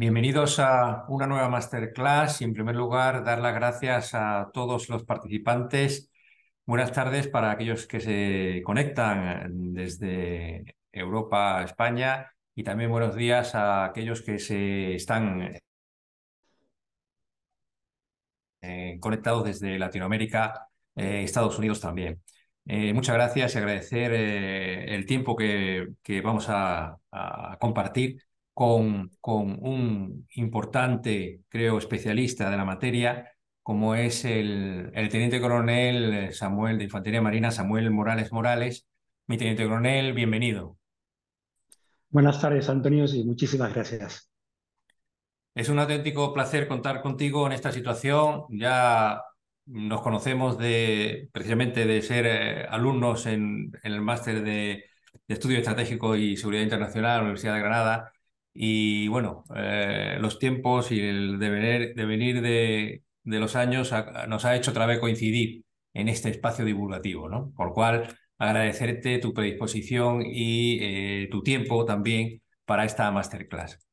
Bienvenidos a una nueva masterclass y en primer lugar dar las gracias a todos los participantes. Buenas tardes para aquellos que se conectan desde Europa, España, y también buenos días a aquellos que se están conectados desde Latinoamérica, Estados Unidos también. Muchas gracias y agradecer el tiempo que vamos a compartir con un importante, creo, especialista de la materia, como es el teniente coronel Samuel de Infantería Marina, Samuel Morales Morales. Mi teniente coronel, bienvenido. Buenas tardes, Antonio, y muchísimas gracias. Es un auténtico placer contar contigo en esta situación. Ya nos conocemos precisamente de ser alumnos en el máster de Estudio Estratégico y Seguridad Internacional de la Universidad de Granada. Y bueno, los tiempos y el devenir de los años nos ha hecho otra vez coincidir en este espacio divulgativo, ¿no? Por lo cual, agradecerte tu predisposición y tu tiempo también para esta masterclass.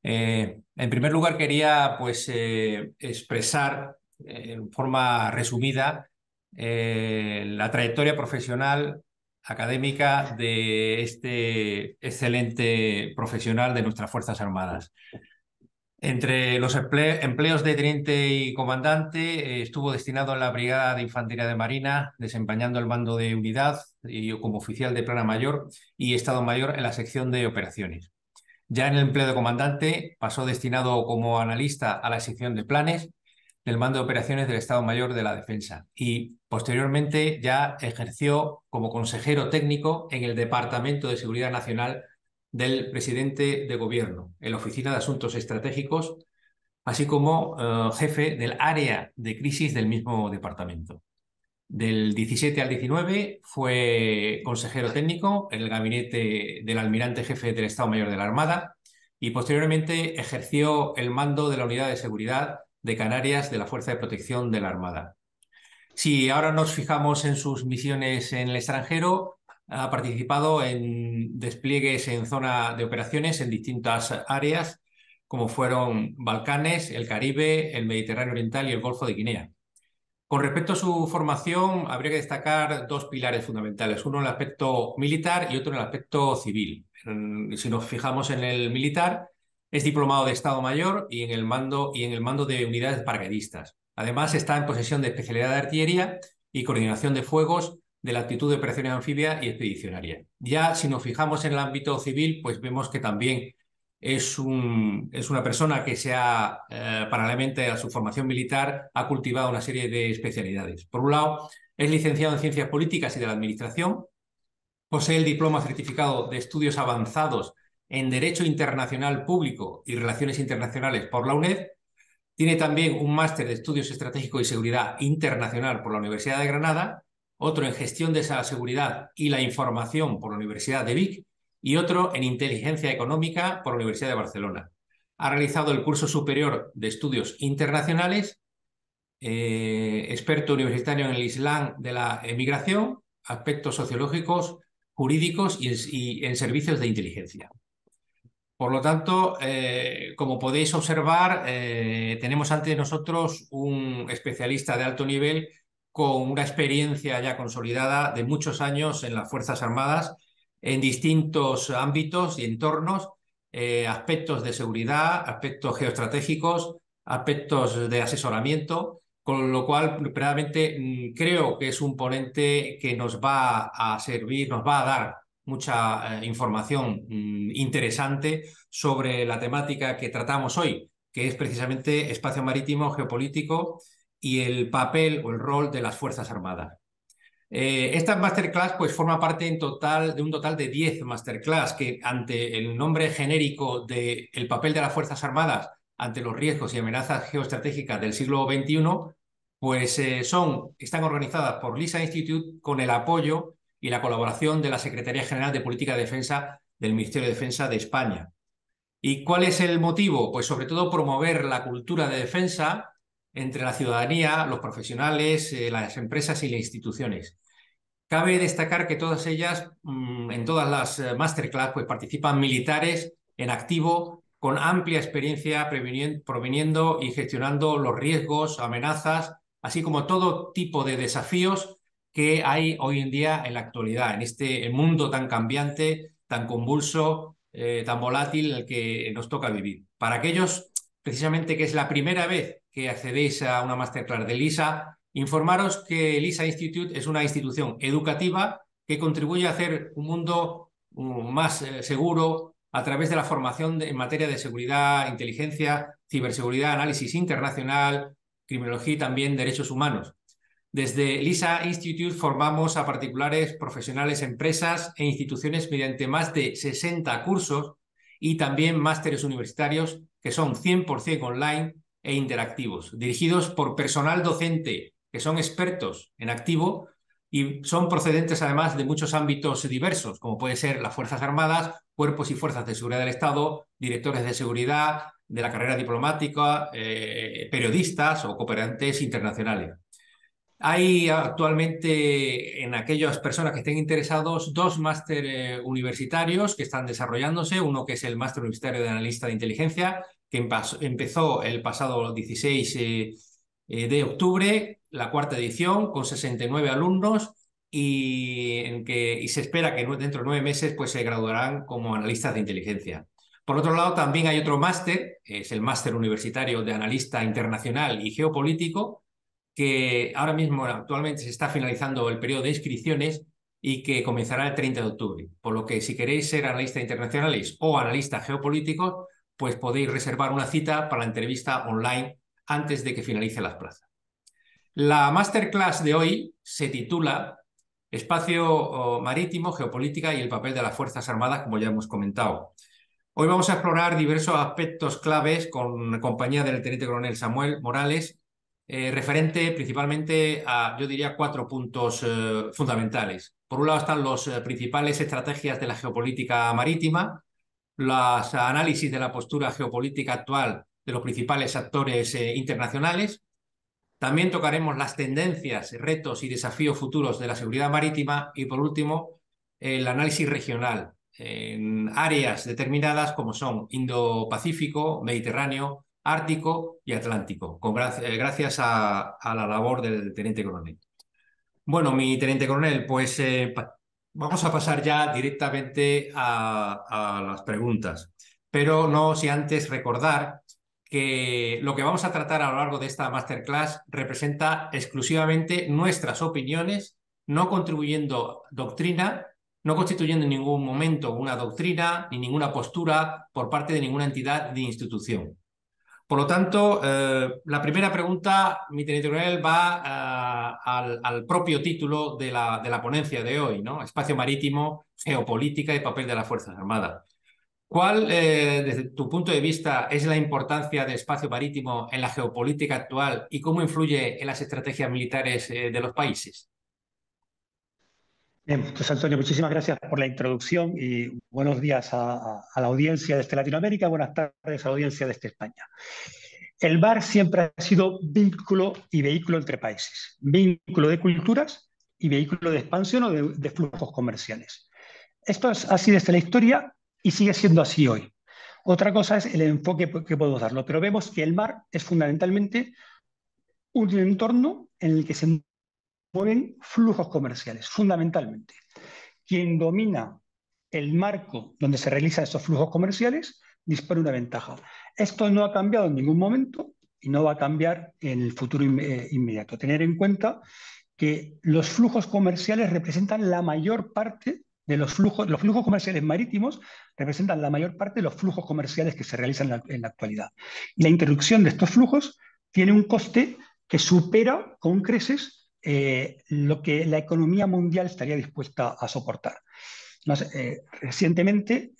En primer lugar, quería pues, expresar en forma resumida la trayectoria profesional académica de este excelente profesional de nuestras Fuerzas Armadas. Entre los empleos de teniente y comandante, estuvo destinado en la Brigada de Infantería de Marina, desempeñando el mando de unidad y como oficial de plana mayor y Estado Mayor en la sección de operaciones. Ya en el empleo de comandante pasó destinado como analista a la sección de planes del mando de operaciones del Estado Mayor de la Defensa y posteriormente ya ejerció como consejero técnico en el Departamento de Seguridad Nacional del presidente de Gobierno, en la Oficina de Asuntos Estratégicos, así como jefe del área de crisis del mismo departamento. Del 17 al 19 fue consejero técnico en el gabinete del almirante jefe del Estado Mayor de la Armada y posteriormente ejerció el mando de la Unidad de Seguridad de Canarias de la Fuerza de Protección de la Armada. Si ahora nos fijamos en sus misiones en el extranjero, ha participado en despliegues en zona de operaciones en distintas áreas, como fueron Balcanes, el Caribe, el Mediterráneo Oriental y el Golfo de Guinea. Con respecto a su formación, habría que destacar dos pilares fundamentales, uno en el aspecto militar y otro en el aspecto civil. Si nos fijamos en el militar, es diplomado de Estado Mayor y en el mando de unidades paracaidistas. Además, está en posesión de especialidad de artillería y coordinación de fuegos de la actitud de operaciones anfibia y expedicionaria. Ya si nos fijamos en el ámbito civil, pues vemos que también es una persona que paralelamente a su formación militar, ha cultivado una serie de especialidades. Por un lado, es licenciado en Ciencias Políticas y de la Administración, posee el diploma certificado de estudios avanzados en Derecho Internacional Público y Relaciones Internacionales por la UNED, tiene también un máster de Estudios Estratégicos y Seguridad Internacional por la Universidad de Granada, otro en Gestión de la Seguridad y la Información por la Universidad de Vic y otro en Inteligencia Económica por la Universidad de Barcelona. Ha realizado el curso superior de Estudios Internacionales, experto universitario en el Islam de la emigración, aspectos sociológicos, jurídicos y en servicios de inteligencia. Por lo tanto, como podéis observar, tenemos ante nosotros un especialista de alto nivel con una experiencia ya consolidada de muchos años en las Fuerzas Armadas en distintos ámbitos y entornos, aspectos de seguridad, aspectos geoestratégicos, aspectos de asesoramiento, con lo cual realmente creo que es un ponente que nos va a servir, nos va a dar mucha información interesante sobre la temática que tratamos hoy, que es precisamente espacio marítimo, geopolítico y el papel o el rol de las Fuerzas Armadas. Esta masterclass pues, forma parte de un total de 10 masterclass que ante el nombre genérico de el papel de las Fuerzas Armadas ante los riesgos y amenazas geoestratégicas del siglo XXI, pues están organizadas por LISA Institute con el apoyo y la colaboración de la Secretaría General de Política de Defensa del Ministerio de Defensa de España. ¿Y cuál es el motivo? Pues sobre todo promover la cultura de defensa entre la ciudadanía, los profesionales, las empresas y las instituciones. Cabe destacar que todas ellas, en todas las masterclass, pues participan militares en activo con amplia experiencia proveniendo y gestionando los riesgos, amenazas, así como todo tipo de desafíos que hay hoy en día en la actualidad, en este mundo tan cambiante, tan convulso, tan volátil en el que nos toca vivir. Para aquellos, precisamente, que es la primera vez que accedéis a una masterclass de LISA, informaros que LISA Institute es una institución educativa que contribuye a hacer un mundo más seguro a través de la formación en materia de seguridad, inteligencia, ciberseguridad, análisis internacional, criminología y también derechos humanos. Desde LISA Institute formamos a particulares, profesionales, empresas e instituciones mediante más de 60 cursos y también másteres universitarios que son 100% online e interactivos, dirigidos por personal docente que son expertos en activo y son procedentes además de muchos ámbitos diversos, como puede ser las Fuerzas Armadas, cuerpos y fuerzas de seguridad del Estado, directores de seguridad, de la carrera diplomática, periodistas o cooperantes internacionales. Hay actualmente en aquellas personas que estén interesados dos máster universitarios que están desarrollándose. Uno que es el máster universitario de analista de inteligencia, que empezó el pasado 16 de octubre, la cuarta edición, con 69 alumnos y se espera que dentro de 9 meses pues, se graduarán como analistas de inteligencia. Por otro lado, también hay otro máster, es el máster universitario de analista internacional y geopolítico, que ahora mismo actualmente se está finalizando el periodo de inscripciones y que comenzará el 30 de octubre. Por lo que si queréis ser analistas internacionales o analistas geopolíticos, pues podéis reservar una cita para la entrevista online antes de que finalice las plazas. La masterclass de hoy se titula Espacio Marítimo, Geopolítica y el papel de las Fuerzas Armadas, como ya hemos comentado. Hoy vamos a explorar diversos aspectos claves con compañía del teniente coronel Samuel Morales, referente principalmente a, yo diría, 4 puntos fundamentales. Por un lado están las principales estrategias de la geopolítica marítima, los análisis de la postura geopolítica actual de los principales actores internacionales. También tocaremos las tendencias, retos y desafíos futuros de la seguridad marítima y, por último, el análisis regional en áreas determinadas como son Indo-Pacífico, Mediterráneo, Ártico y Atlántico, gracias a la labor del teniente coronel. Bueno, mi teniente coronel, pues vamos a pasar ya directamente a las preguntas, pero no sin antes recordar que lo que vamos a tratar a lo largo de esta masterclass representa exclusivamente nuestras opiniones, no contribuyendo doctrina, no constituyendo en ningún momento una doctrina ni ninguna postura por parte de ninguna entidad ni institución. Por lo tanto, la primera pregunta, mi teniente coronel, va al propio título de la ponencia de hoy, ¿no? Espacio marítimo, geopolítica y papel de las Fuerzas Armadas. ¿Cuál, desde tu punto de vista, es la importancia del espacio marítimo en la geopolítica actual y cómo influye en las estrategias militares de los países? Bien, pues Antonio, muchísimas gracias por la introducción y buenos días a la audiencia desde Latinoamérica, buenas tardes a la audiencia desde España. El mar siempre ha sido vínculo y vehículo entre países, vínculo de culturas y vehículo de expansión o de flujos comerciales. Esto es así desde la historia y sigue siendo así hoy. Otra cosa es el enfoque que podemos darlo, pero vemos que el mar es fundamentalmente un entorno en el que se mueven flujos comerciales, fundamentalmente. Quien domina el marco donde se realizan esos flujos comerciales dispone una ventaja. Esto no ha cambiado en ningún momento y no va a cambiar en el futuro inmediato. Tener en cuenta que los flujos comerciales representan la mayor parte de los flujos comerciales marítimos representan la mayor parte de los flujos comerciales que se realizan en la actualidad. Y la interrupción de estos flujos tiene un coste que supera con creces lo que la economía mundial estaría dispuesta a soportar. Recientemente,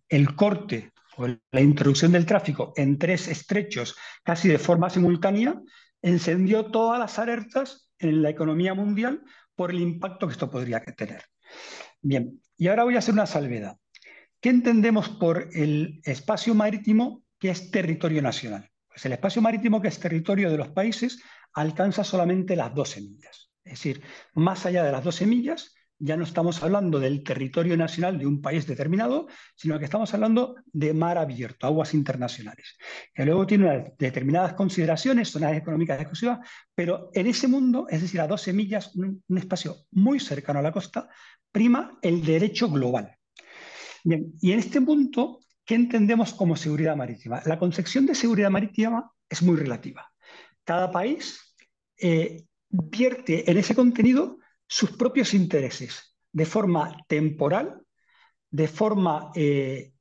el corte o la introducción del tráfico en 3 estrechos casi de forma simultánea encendió todas las alertas en la economía mundial por el impacto que esto podría tener. Bien, y ahora voy a hacer una salvedad. ¿Qué entendemos por el espacio marítimo que es territorio nacional? Pues el espacio marítimo que es territorio de los países alcanza solamente las 12 millas. Es decir, más allá de las 12 millas ya no estamos hablando del territorio nacional de un país determinado, sino que estamos hablando de mar abierto, aguas internacionales, que luego tiene unas determinadas consideraciones, zonas económicas exclusivas, pero en ese mundo, es decir, a 12 millas, un espacio muy cercano a la costa, prima el derecho global. Bien, y en este punto, ¿qué entendemos como seguridad marítima? La concepción de seguridad marítima es muy relativa. Cada país vierte en ese contenido sus propios intereses de forma temporal, de forma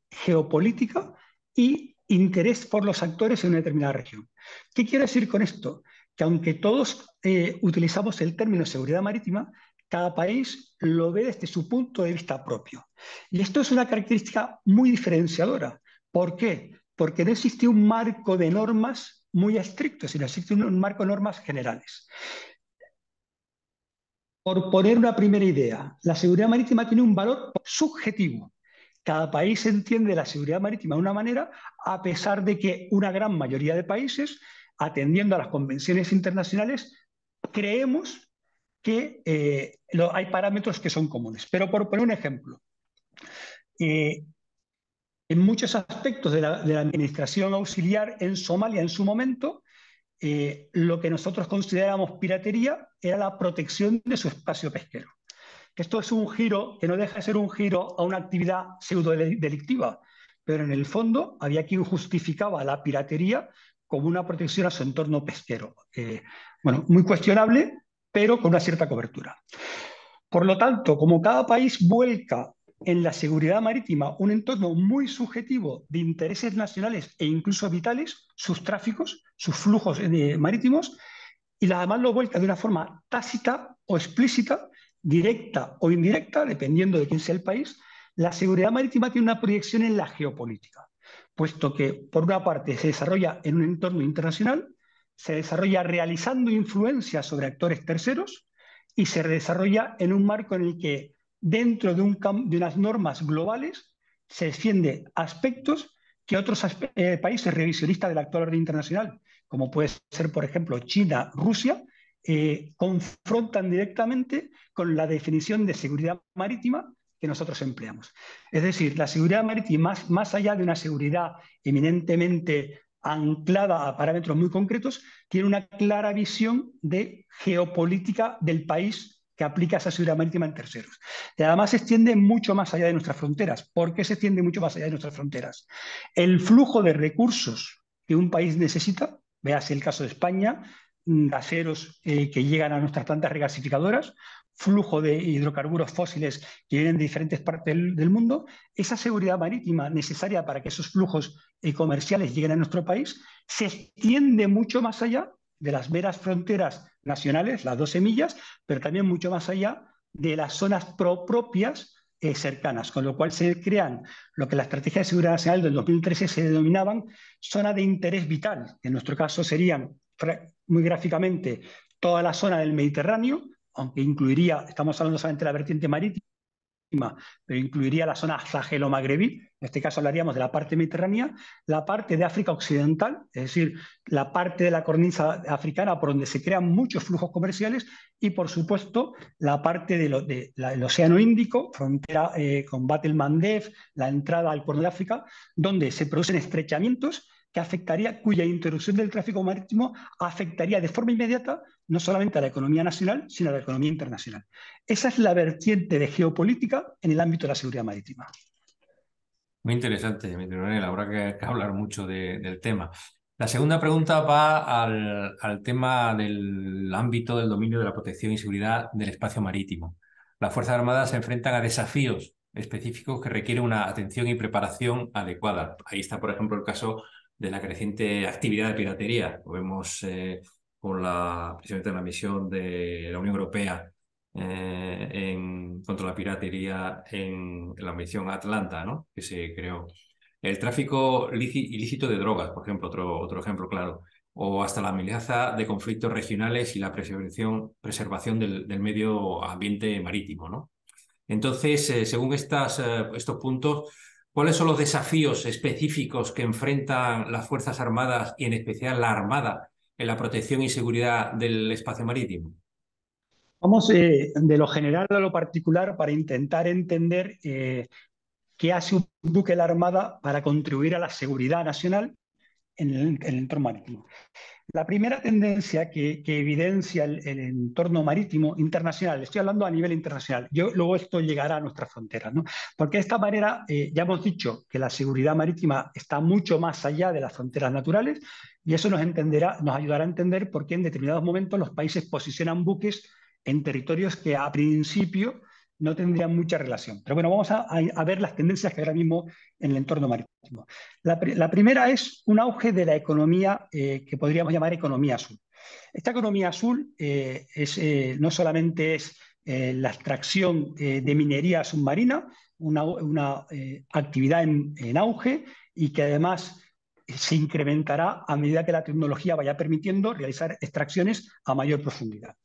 geopolítica y interés por los actores en una determinada región. ¿Qué quiero decir con esto? Que aunque todos utilizamos el término seguridad marítima, cada país lo ve desde su punto de vista propio. Y esto es una característica muy diferenciadora. ¿Por qué? Porque no existe un marco de normas muy estricto, sino existe un marco de normas generales. Por poner una primera idea, la seguridad marítima tiene un valor subjetivo. Cada país entiende la seguridad marítima de una manera, a pesar de que una gran mayoría de países, atendiendo a las convenciones internacionales, creemos que hay parámetros que son comunes. Pero por poner un ejemplo, eh, en muchos aspectos de la administración auxiliar en Somalia en su momento, lo que nosotros consideramos piratería era la protección de su espacio pesquero. Esto es un giro que no deja de ser un giro a una actividad pseudo delictiva, pero en el fondo había quien justificaba la piratería como una protección a su entorno pesquero. Bueno, muy cuestionable, pero con una cierta cobertura. Por lo tanto, como cada país vuelca en la seguridad marítima un entorno muy subjetivo de intereses nacionales e incluso vitales, sus tráficos, sus flujos marítimos, y además lo vuelca de una forma tácita o explícita, directa o indirecta, dependiendo de quién sea el país, la seguridad marítima tiene una proyección en la geopolítica, puesto que, por una parte, se desarrolla en un entorno internacional, se desarrolla realizando influencia sobre actores terceros y se desarrolla en un marco en el que, dentro de unas normas globales, se defiende aspectos que otros países revisionistas del actual orden internacional, como puede ser, por ejemplo, China, Rusia, confrontan directamente con la definición de seguridad marítima que nosotros empleamos. Es decir, la seguridad marítima, más allá de una seguridad eminentemente anclada a parámetros muy concretos, tiene una clara visión de geopolítica del país que aplica esa seguridad marítima en terceros. Y además se extiende mucho más allá de nuestras fronteras. ¿Por qué se extiende mucho más allá de nuestras fronteras? El flujo de recursos que un país necesita, véase el caso de España, gaseros que llegan a nuestras plantas regasificadoras, flujo de hidrocarburos fósiles que vienen de diferentes partes del mundo, esa seguridad marítima necesaria para que esos flujos comerciales lleguen a nuestro país se extiende mucho más allá de las meras fronteras nacionales, las 12 millas, pero también mucho más allá de las zonas propias cercanas, con lo cual se crean lo que en la Estrategia de Seguridad Nacional del 2013 se denominaban zonas de interés vital, que en nuestro caso serían, muy gráficamente, toda la zona del Mediterráneo, aunque incluiría, estamos hablando solamente de la vertiente marítima, pero incluiría la zona sahelo-magrebí, en este caso hablaríamos de la parte mediterránea, la parte de África Occidental, es decir, la parte de la cornisa africana por donde se crean muchos flujos comerciales, y por supuesto la parte del Océano Índico, frontera con Bab el Mandeb, la entrada al Cuerno de África, donde se producen estrechamientos cuya interrupción del tráfico marítimo afectaría de forma inmediata no solamente a la economía nacional, sino a la economía internacional. Esa es la vertiente de geopolítica en el ámbito de la seguridad marítima. Muy interesante, Manuel. Habrá que hablar mucho del tema. La segunda pregunta va al tema del ámbito del dominio de la protección y seguridad del espacio marítimo. Las Fuerzas Armadas se enfrentan a desafíos específicos que requieren una atención y preparación adecuada. Ahí está, por ejemplo, el caso de la creciente actividad de piratería. Lo vemos con precisamente la misión de la Unión Europea contra la piratería en la misión Atlanta, ¿no? Que se creó. El tráfico ilícito de drogas, por ejemplo, otro ejemplo claro. O hasta la amenaza de conflictos regionales y la preservación del medio ambiente marítimo, ¿no? Entonces, según estos puntos, ¿cuáles son los desafíos específicos que enfrentan las Fuerzas Armadas y en especial la Armada en la protección y seguridad del espacio marítimo? Vamos de lo general a lo particular para intentar entender qué hace un buque de la Armada para contribuir a la seguridad nacional en el entorno marítimo. La primera tendencia que evidencia el entorno marítimo internacional, estoy hablando a nivel internacional, luego esto llegará a nuestras fronteras, ¿no? Porque de esta manera ya hemos dicho que la seguridad marítima está mucho más allá de las fronteras naturales y eso nos ayudará a entender por qué en determinados momentos los países posicionan buques en territorios que a principio no tendrían mucha relación. Pero bueno, vamos a ver las tendencias que ahora mismo en el entorno marítimo. La primera es un auge de la economía que podríamos llamar economía azul. Esta economía azul no solamente es la extracción de minería submarina, una actividad en auge y que además se incrementará a medida que la tecnología vaya permitiendo realizar extracciones a mayor profundidad.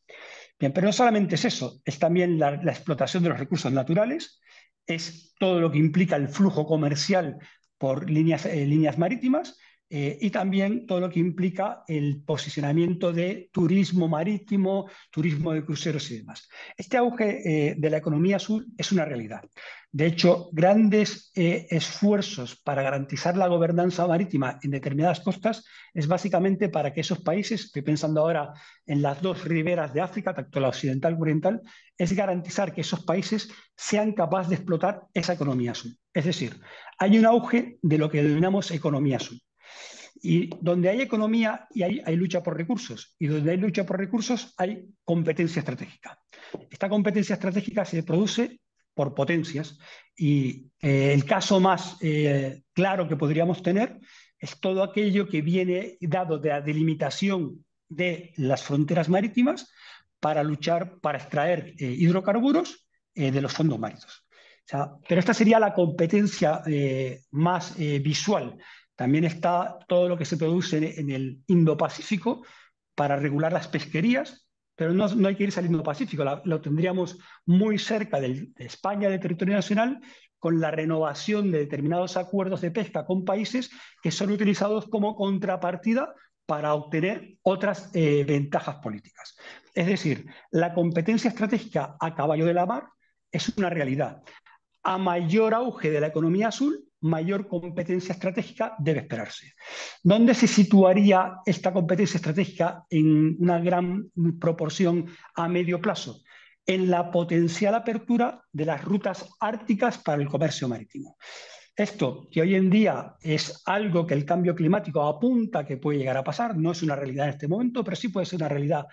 Bien, pero no solamente es eso, es también la explotación de los recursos naturales, es todo lo que implica el flujo comercial por líneas marítimas y también todo lo que implica el posicionamiento de turismo marítimo, turismo de cruceros y demás. Este auge de la economía azul es una realidad. De hecho, grandes esfuerzos para garantizar la gobernanza marítima en determinadas costas es básicamente para que esos países, estoy pensando ahora en las dos riberas de África, tanto la occidental como oriental, es garantizar que esos países sean capaces de explotar esa economía azul. Es decir, hay un auge de lo que denominamos economía azul. Y donde hay economía y hay lucha por recursos. Y donde hay lucha por recursos hay competencia estratégica. Esta competencia estratégica se produce por potencias y el caso más claro que podríamos tener es todo aquello que viene dado de la delimitación de las fronteras marítimas para luchar, para extraer hidrocarburos de los fondos marinos. O sea, pero esta sería la competencia más visual. También está todo lo que se produce en el Indo-Pacífico para regular las pesquerías, pero no hay que irse al Indo-Pacífico, lo tendríamos muy cerca de España, del territorio nacional, con la renovación de determinados acuerdos de pesca con países que son utilizados como contrapartida para obtener otras ventajas políticas. Es decir, la competencia estratégica a caballo de la mar es una realidad. A mayor auge de la economía azul, mayor competencia estratégica debe esperarse. ¿Dónde se situaría esta competencia estratégica en una gran proporción a medio plazo? En la potencial apertura de las rutas árticas para el comercio marítimo. Esto, que hoy en día es algo que el cambio climático apunta que puede llegar a pasar, no es una realidad en este momento, pero sí puede ser una realidad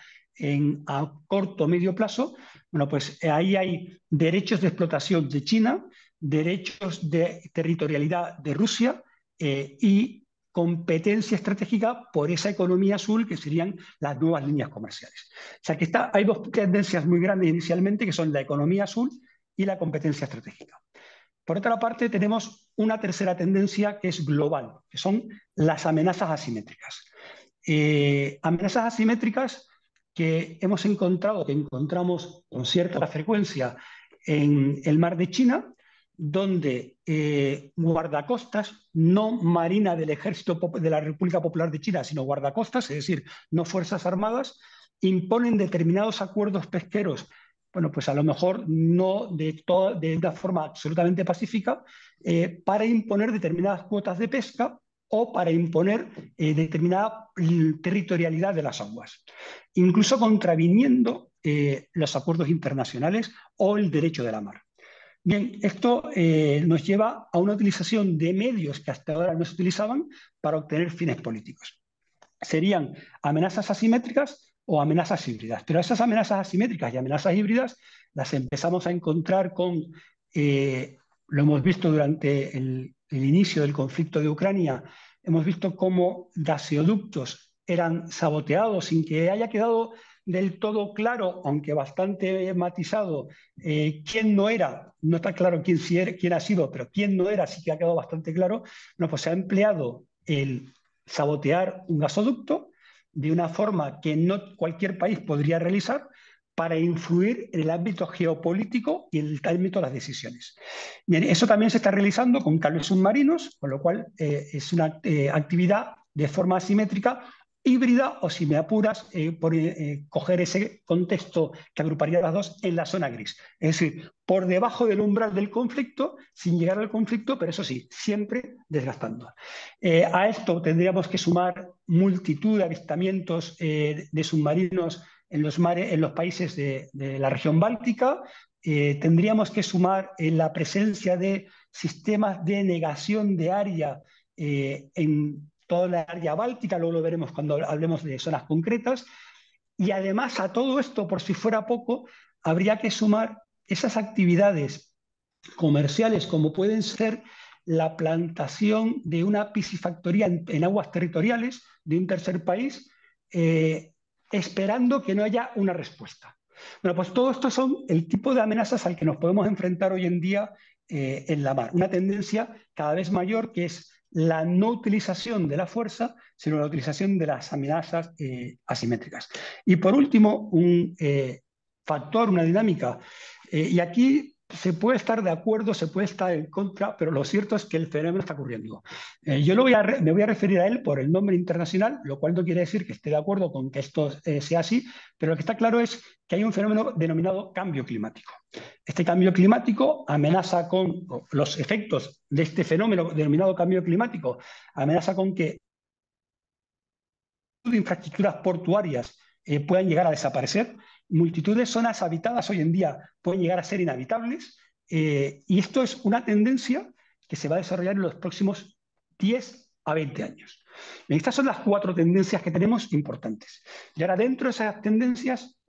a corto o medio plazo, bueno, pues ahí hay derechos de explotación de China, derechos de territorialidad de Rusia y competencia estratégica por esa economía azul que serían las nuevas líneas comerciales. O sea que hay dos tendencias muy grandes inicialmente que son la economía azul y la competencia estratégica. Por otra parte, tenemos una tercera tendencia que es global, que son las amenazas asimétricas. Amenazas asimétricas que hemos encontrado, que encontramos con cierta frecuencia en el mar de China, donde guardacostas, no marina del Ejército de la República Popular de China, sino guardacostas, es decir, no fuerzas armadas, imponen determinados acuerdos pesqueros bueno, pues a lo mejor no de una forma absolutamente pacífica, para imponer determinadas cuotas de pesca o para imponer determinada territorialidad de las aguas, incluso contraviniendo los acuerdos internacionales o el derecho de la mar. Bien, esto nos lleva a una utilización de medios que hasta ahora no se utilizaban para obtener fines políticos. Serían amenazas asimétricas o amenazas híbridas. Pero esas amenazas asimétricas y amenazas híbridas las empezamos a encontrar lo hemos visto durante el inicio del conflicto de Ucrania, hemos visto cómo gaseoductos eran saboteados sin que haya quedado del todo claro, aunque bastante matizado, quién no era, no está claro quién ha sido, pero quién no era, sí que ha quedado bastante claro, no, pues se ha empleado el sabotear un gasoducto de una forma que no cualquier país podría realizar para influir en el ámbito geopolítico y en el ámbito de las decisiones. Bien, eso también se está realizando con cables submarinos, con lo cual es una actividad de forma asimétrica híbrida o, si me apuras, coger ese contexto que agruparía las dos en la zona gris. Es decir, por debajo del umbral del conflicto, sin llegar al conflicto, pero eso sí, siempre desgastando. A esto tendríamos que sumar multitud de avistamientos de submarinos en los países de la región báltica. Tendríamos que sumar la presencia de sistemas de negación de área en toda la área báltica, luego lo veremos cuando hablemos de zonas concretas, y además a todo esto, por si fuera poco, habría que sumar esas actividades comerciales como pueden ser la plantación de una piscifactoría en aguas territoriales de un tercer país, esperando que no haya una respuesta. Bueno, pues todo esto son el tipo de amenazas al que nos podemos enfrentar hoy en día en la mar. Una tendencia cada vez mayor que es la no utilización de la fuerza, sino la utilización de las amenazas asimétricas. Y por último, un factor, una dinámica, y aquí se puede estar de acuerdo, se puede estar en contra, pero lo cierto es que el fenómeno está ocurriendo. Yo me voy a referir a él por el nombre internacional, lo cual no quiere decir que esté de acuerdo con que esto sea así, pero lo que está claro es que hay un fenómeno denominado cambio climático. Este cambio climático amenaza con los efectos de este fenómeno denominado cambio climático, amenaza con que infraestructuras portuarias puedan llegar a desaparecer, multitud de zonas habitadas hoy en día pueden llegar a ser inhabitables, y esto es una tendencia que se va a desarrollar en los próximos 10 a 20 años. Estas son las 4 tendencias que tenemos importantes. Y ahora, dentro de esas tendencias,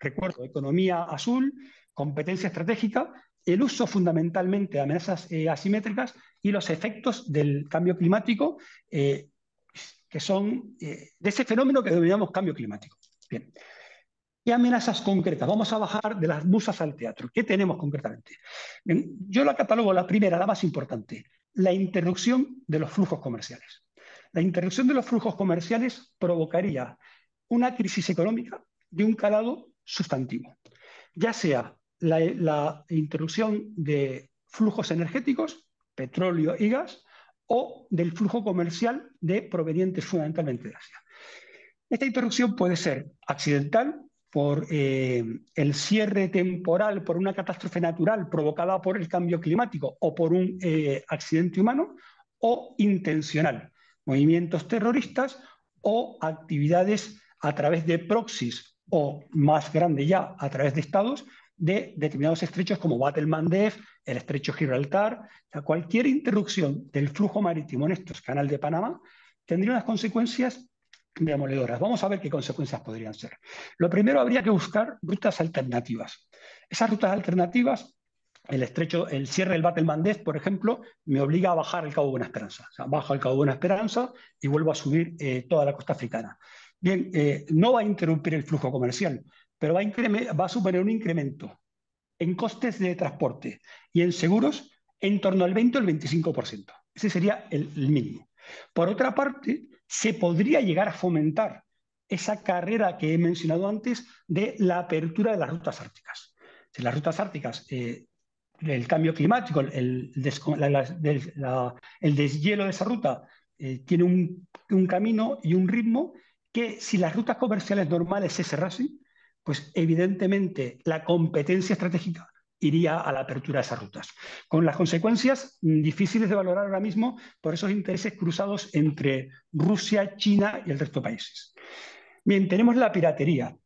recuerdo, economía azul, competencia estratégica, el uso fundamentalmente de amenazas asimétricas y los efectos del cambio climático, que son de ese fenómeno que denominamos cambio climático. Bien. ¿Qué amenazas concretas? Vamos a bajar de las musas al teatro. ¿Qué tenemos concretamente? Bien, yo la catalogo la primera, la más importante, la interrupción de los flujos comerciales. La interrupción de los flujos comerciales provocaría una crisis económica de un calado sustantivo, ya sea la interrupción de flujos energéticos, petróleo y gas, o del flujo comercial de provenientes fundamentalmente de Asia. Esta interrupción puede ser accidental por el cierre temporal, por una catástrofe natural provocada por el cambio climático o por un accidente humano, o intencional, movimientos terroristas o actividades a través de proxies o, más grande ya, a través de estados de determinados estrechos como Bab el-Mandeb, el estrecho Gibraltar. O sea, cualquier interrupción del flujo marítimo en estos canales de Panamá tendría unas consecuencias demoledoras. Vamos a ver qué consecuencias podrían ser. Lo primero, habría que buscar rutas alternativas. Esas rutas alternativas, el cierre del Bab el-Mandeb, por ejemplo, me obliga a bajar el Cabo Buena Esperanza. O sea, bajo el Cabo Buena Esperanza y vuelvo a subir toda la costa africana. Bien, no va a interrumpir el flujo comercial, pero va a suponer un incremento en costes de transporte y en seguros en torno al 20 o el 25%. Ese sería el mínimo. Por otra parte, se podría llegar a fomentar esa carrera que he mencionado antes de la apertura de las rutas árticas. Si las rutas árticas, el cambio climático, el deshielo de esa ruta tiene un camino y un ritmo que, si las rutas comerciales normales se cerrasen, pues evidentemente la competencia estratégica iría a la apertura de esas rutas, con las consecuencias difíciles de valorar ahora mismo por esos intereses cruzados entre Rusia, China y el resto de países. Bien, tenemos la piratería.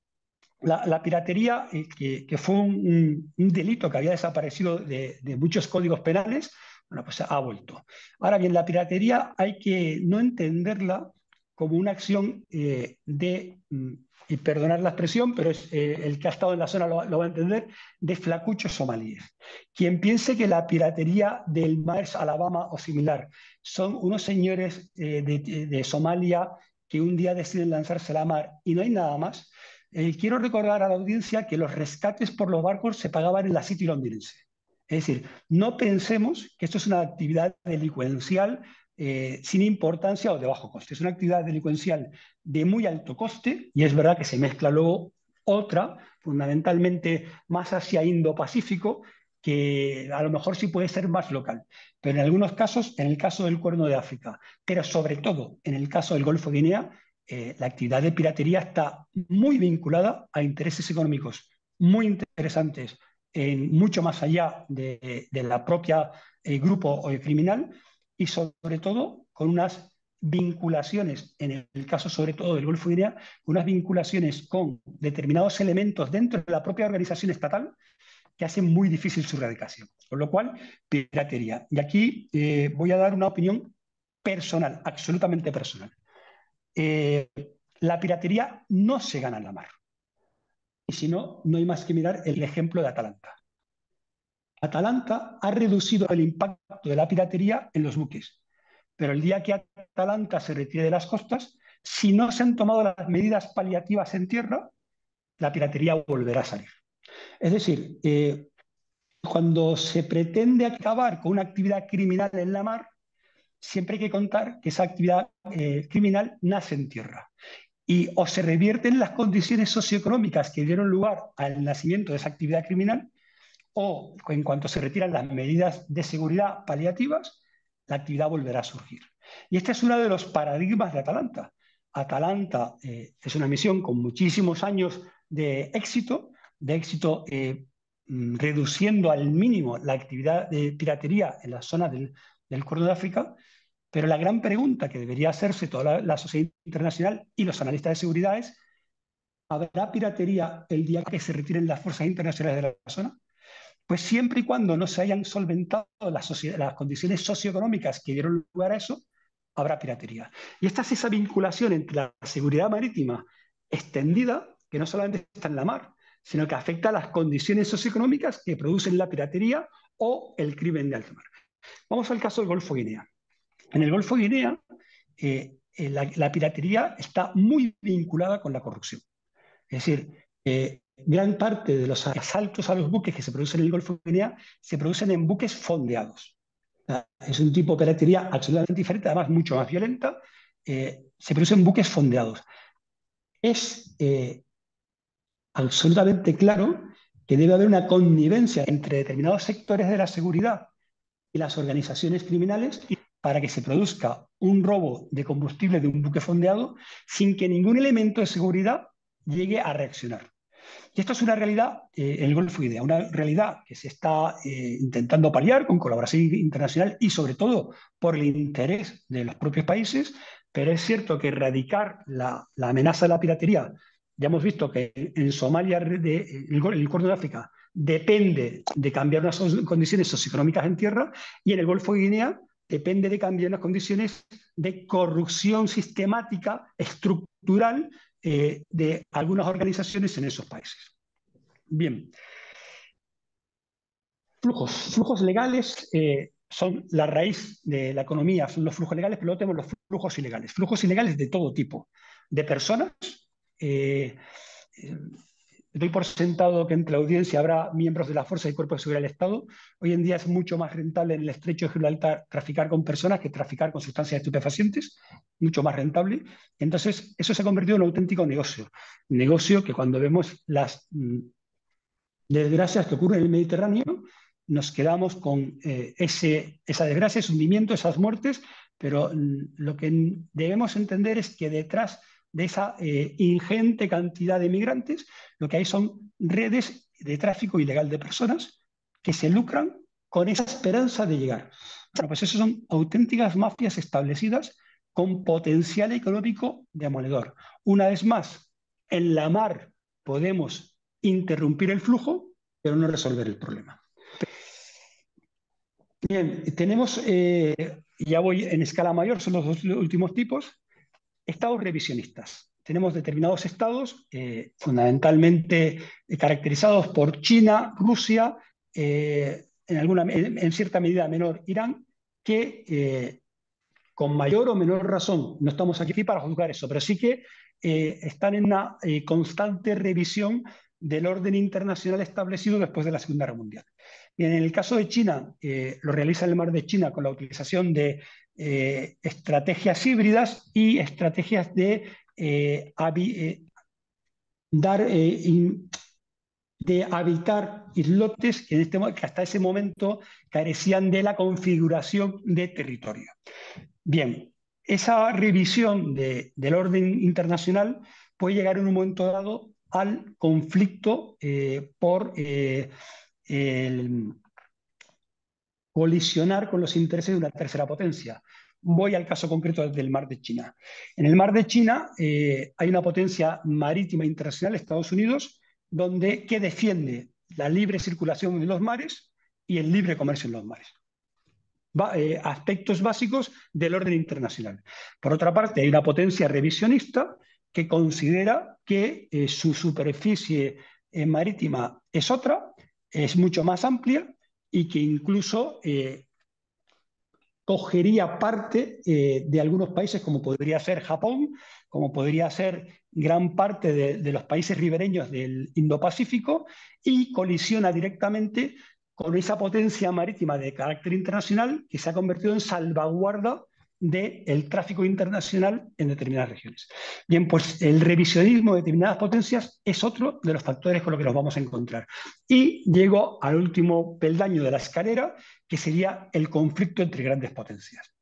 La piratería, que fue un delito que había desaparecido de muchos códigos penales, bueno, pues ha vuelto. Ahora bien, la piratería hay que no entenderla como una acción y perdonar la expresión, pero el que ha estado en la zona lo va a entender, de flacuchos somalíes. Quien piense que la piratería del Maersk, Alabama o similar son unos señores de Somalia que un día deciden lanzarse a la mar y no hay nada más, quiero recordar a la audiencia que los rescates por los barcos se pagaban en la City londinense. Es decir, no pensemos que esto es una actividad delincuencial sin importancia o de bajo coste. Es una actividad delincuencial de muy alto coste, y es verdad que se mezcla luego otra, fundamentalmente más hacia Indo-Pacífico, que a lo mejor sí puede ser más local. Pero en algunos casos, en el caso del Cuerno de África, pero sobre todo en el caso del Golfo de Guinea, la actividad de piratería está muy vinculada a intereses económicos muy interesantes, mucho más allá de la propia grupo criminal, y sobre todo con unas vinculaciones, en el caso sobre todo del Golfo de Guinea, unas vinculaciones con determinados elementos dentro de la propia organización estatal que hacen muy difícil su erradicación. Con lo cual, piratería. Y aquí voy a dar una opinión personal, absolutamente personal. Eh, la piratería no se gana en la mar. Y si no, no hay más que mirar el ejemplo de Atalanta. Atalanta ha reducido el impacto de la piratería en los buques, pero el día que Atalanta se retire de las costas, si no se han tomado las medidas paliativas en tierra, la piratería volverá a salir. Es decir, cuando se pretende acabar con una actividad criminal en la mar, siempre hay que contar que esa actividad criminal nace en tierra. Y o se revierten las condiciones socioeconómicas que dieron lugar al nacimiento de esa actividad criminal, o en cuanto se retiran las medidas de seguridad paliativas, la actividad volverá a surgir. Y este es uno de los paradigmas de Atalanta. Atalanta es una misión con muchísimos años de éxito reduciendo al mínimo la actividad de piratería en la zona del Cuerno de África, pero la gran pregunta que debería hacerse toda la sociedad internacional y los analistas de seguridad es: ¿habrá piratería el día que se retiren las fuerzas internacionales de la zona? Pues siempre y cuando no se hayan solventado las condiciones socioeconómicas que dieron lugar a eso, habrá piratería. Y esta es esa vinculación entre la seguridad marítima extendida, que no solamente está en la mar, sino que afecta a las condiciones socioeconómicas que producen la piratería o el crimen de alta mar. Vamos al caso del Golfo de Guinea. En el Golfo de Guinea, la piratería está muy vinculada con la corrupción. Es decir, gran parte de los asaltos a los buques que se producen en el Golfo de Guinea se producen en buques fondeados. Es un tipo de piratería absolutamente diferente, además mucho más violenta. Se producen buques fondeados. Es absolutamente claro que debe haber una connivencia entre determinados sectores de la seguridad y las organizaciones criminales para que se produzca un robo de combustible de un buque fondeado sin que ningún elemento de seguridad llegue a reaccionar. Y esto es una realidad en el Golfo de Guinea, una realidad que se está intentando paliar con colaboración internacional y sobre todo por el interés de los propios países, pero es cierto que erradicar la amenaza de la piratería, ya hemos visto que en Somalia, el Cuerno de África, depende de cambiar unas condiciones socioeconómicas en tierra, y en el Golfo de Guinea depende de cambiar unas condiciones de corrupción sistemática, estructural, de algunas organizaciones en esos países. Bien, flujos legales son la raíz de la economía, son los flujos legales, pero luego tenemos los flujos ilegales de todo tipo, de personas. Doy por sentado que entre la audiencia habrá miembros de la Fuerza y Cuerpo de Seguridad del Estado. Hoy en día es mucho más rentable en el estrecho de Gibraltar traficar con personas que traficar con sustancias estupefacientes, mucho más rentable. Entonces, eso se ha convertido en un auténtico negocio. Negocio que cuando vemos las desgracias que ocurren en el Mediterráneo, nos quedamos con esa desgracia, ese hundimiento, esas muertes, pero lo que debemos entender es que detrás de esa ingente cantidad de migrantes, lo que hay son redes de tráfico ilegal de personas que se lucran con esa esperanza de llegar. Bueno, pues eso son auténticas mafias establecidas con potencial económico demoledor. Una vez más, en la mar podemos interrumpir el flujo, pero no resolver el problema. Bien, tenemos, ya voy en escala mayor, son los dos últimos tipos, estados revisionistas. Tenemos determinados estados, fundamentalmente caracterizados por China, Rusia, en cierta medida menor Irán, que con mayor o menor razón, no estamos aquí para juzgar eso, pero sí que están en una constante revisión del orden internacional establecido después de la Segunda Guerra Mundial. Bien, en el caso de China, lo realiza en el Mar de China con la utilización de estrategias híbridas y estrategias de habitar islotes que hasta ese momento carecían de la configuración de territorio. Bien, esa revisión del orden internacional puede llegar en un momento dado al conflicto por el colisionar con los intereses de una tercera potencia. Voy al caso concreto del Mar de China. En el Mar de China hay una potencia marítima internacional, Estados Unidos, que defiende la libre circulación en los mares y el libre comercio en los mares. Aspectos básicos del orden internacional. Por otra parte, hay una potencia revisionista que considera que su superficie marítima es otra, es mucho más amplia y que incluso cogería parte de algunos países, como podría ser Japón, como podría ser gran parte de los países ribereños del Indo-Pacífico, y colisiona directamente con esa potencia marítima de carácter internacional que se ha convertido en salvaguarda del tráfico internacional en determinadas regiones. Bien, pues el revisionismo de determinadas potencias es otro de los factores con los que nos vamos a encontrar. Y llego al último peldaño de la escalera, que sería el conflicto entre grandes potencias.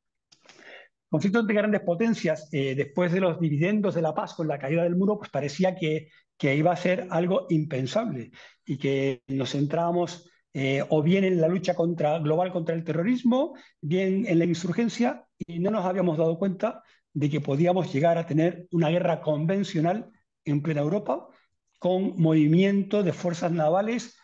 Conflicto entre grandes potencias, después de los dividendos de la paz con la caída del muro, pues parecía que iba a ser algo impensable y que nos centrábamos o bien en la lucha global contra el terrorismo, bien en la insurgencia, y no nos habíamos dado cuenta de que podíamos llegar a tener una guerra convencional en plena Europa, con movimiento de fuerzas navales,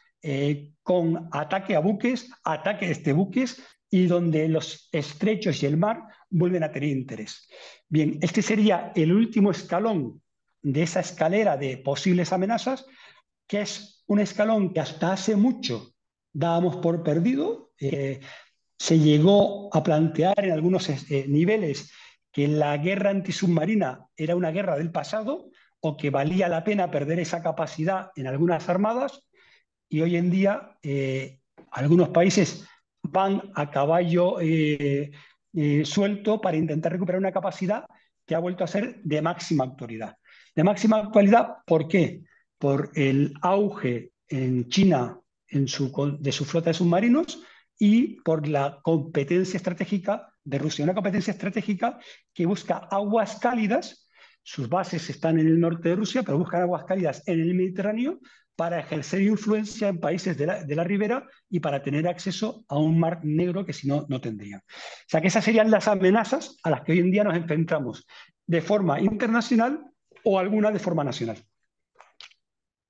con ataque a buques, ataque desde buques, y donde los estrechos y el mar vuelven a tener interés. Bien, este sería el último escalón de esa escalera de posibles amenazas, que es un escalón que hasta hace mucho dábamos por perdido. Se llegó a plantear en algunos niveles que la guerra antisubmarina era una guerra del pasado o que valía la pena perder esa capacidad en algunas armadas, y hoy en día algunos países van a caballo suelto para intentar recuperar una capacidad que ha vuelto a ser de máxima actualidad. De máxima actualidad, ¿por qué? Por el auge en China de su flota de submarinos y por la competencia estratégica de Rusia. Una competencia estratégica que busca aguas cálidas. Sus bases están en el norte de Rusia, pero buscan aguas cálidas en el Mediterráneo para ejercer influencia en países de la ribera y para tener acceso a un mar negro que si no, no tendrían. O sea que esas serían las amenazas a las que hoy en día nos enfrentamos de forma internacional o alguna de forma nacional.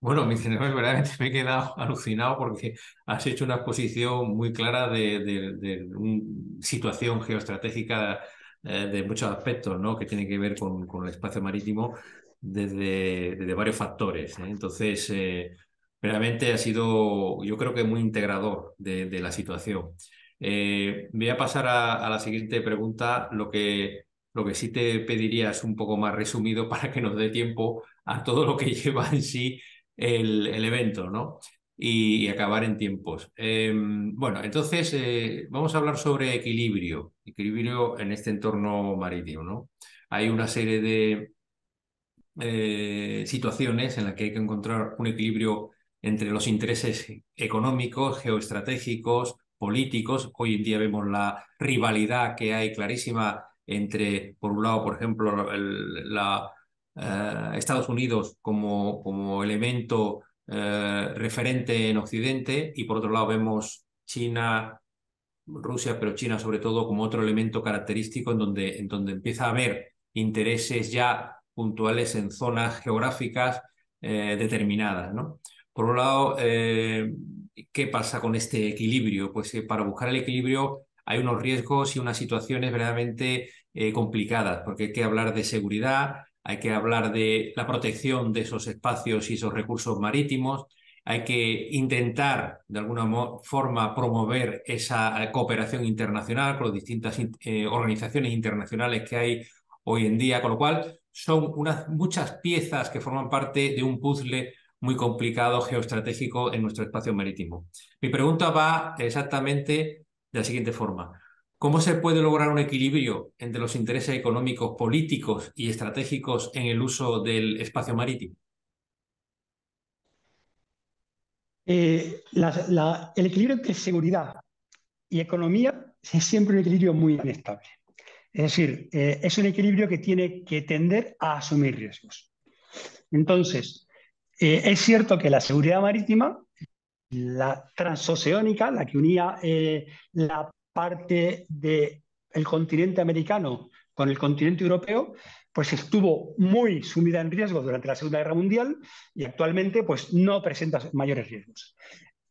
Bueno, mi señor, verdaderamente me he quedado alucinado porque has hecho una exposición muy clara de una situación geoestratégica de muchos aspectos, ¿no? Que tiene que ver con el espacio marítimo desde varios factores, ¿eh? Entonces, verdaderamente ha sido, yo creo que muy integrador de la situación. Voy a pasar a la siguiente pregunta. Lo que sí te pediría es un poco más resumido para que nos dé tiempo a todo lo que lleva en sí el evento, ¿no? Y acabar en tiempos. Bueno, entonces vamos a hablar sobre equilibrio en este entorno marítimo, ¿no? Hay una serie de situaciones en las que hay que encontrar un equilibrio entre los intereses económicos, geoestratégicos, políticos. Hoy en día vemos la rivalidad que hay clarísima entre, por un lado, por ejemplo, Estados Unidos como elemento referente en Occidente, y por otro lado vemos China, Rusia, pero China sobre todo como otro elemento característico en donde empieza a haber intereses ya puntuales en zonas geográficas determinadas, ¿no? Por un lado, ¿qué pasa con este equilibrio? Pues para buscar el equilibrio hay unos riesgos y unas situaciones verdaderamente complicadas, porque hay que hablar de seguridad, hay que hablar de la protección de esos espacios y esos recursos marítimos, hay que intentar de alguna forma promover esa cooperación internacional con las distintas organizaciones internacionales que hay hoy en día, con lo cual son muchas piezas que forman parte de un puzzle muy complicado geoestratégico en nuestro espacio marítimo. Mi pregunta va exactamente de la siguiente forma. ¿Cómo se puede lograr un equilibrio entre los intereses económicos, políticos y estratégicos en el uso del espacio marítimo? El equilibrio entre seguridad y economía es siempre un equilibrio muy inestable. Es decir, es un equilibrio que tiene que tender a asumir riesgos. Entonces, es cierto que la seguridad marítima, la transoceánica, la que unía la parte del continente americano con el continente europeo, pues estuvo muy sumida en riesgo durante la Segunda Guerra Mundial y actualmente pues no presenta mayores riesgos.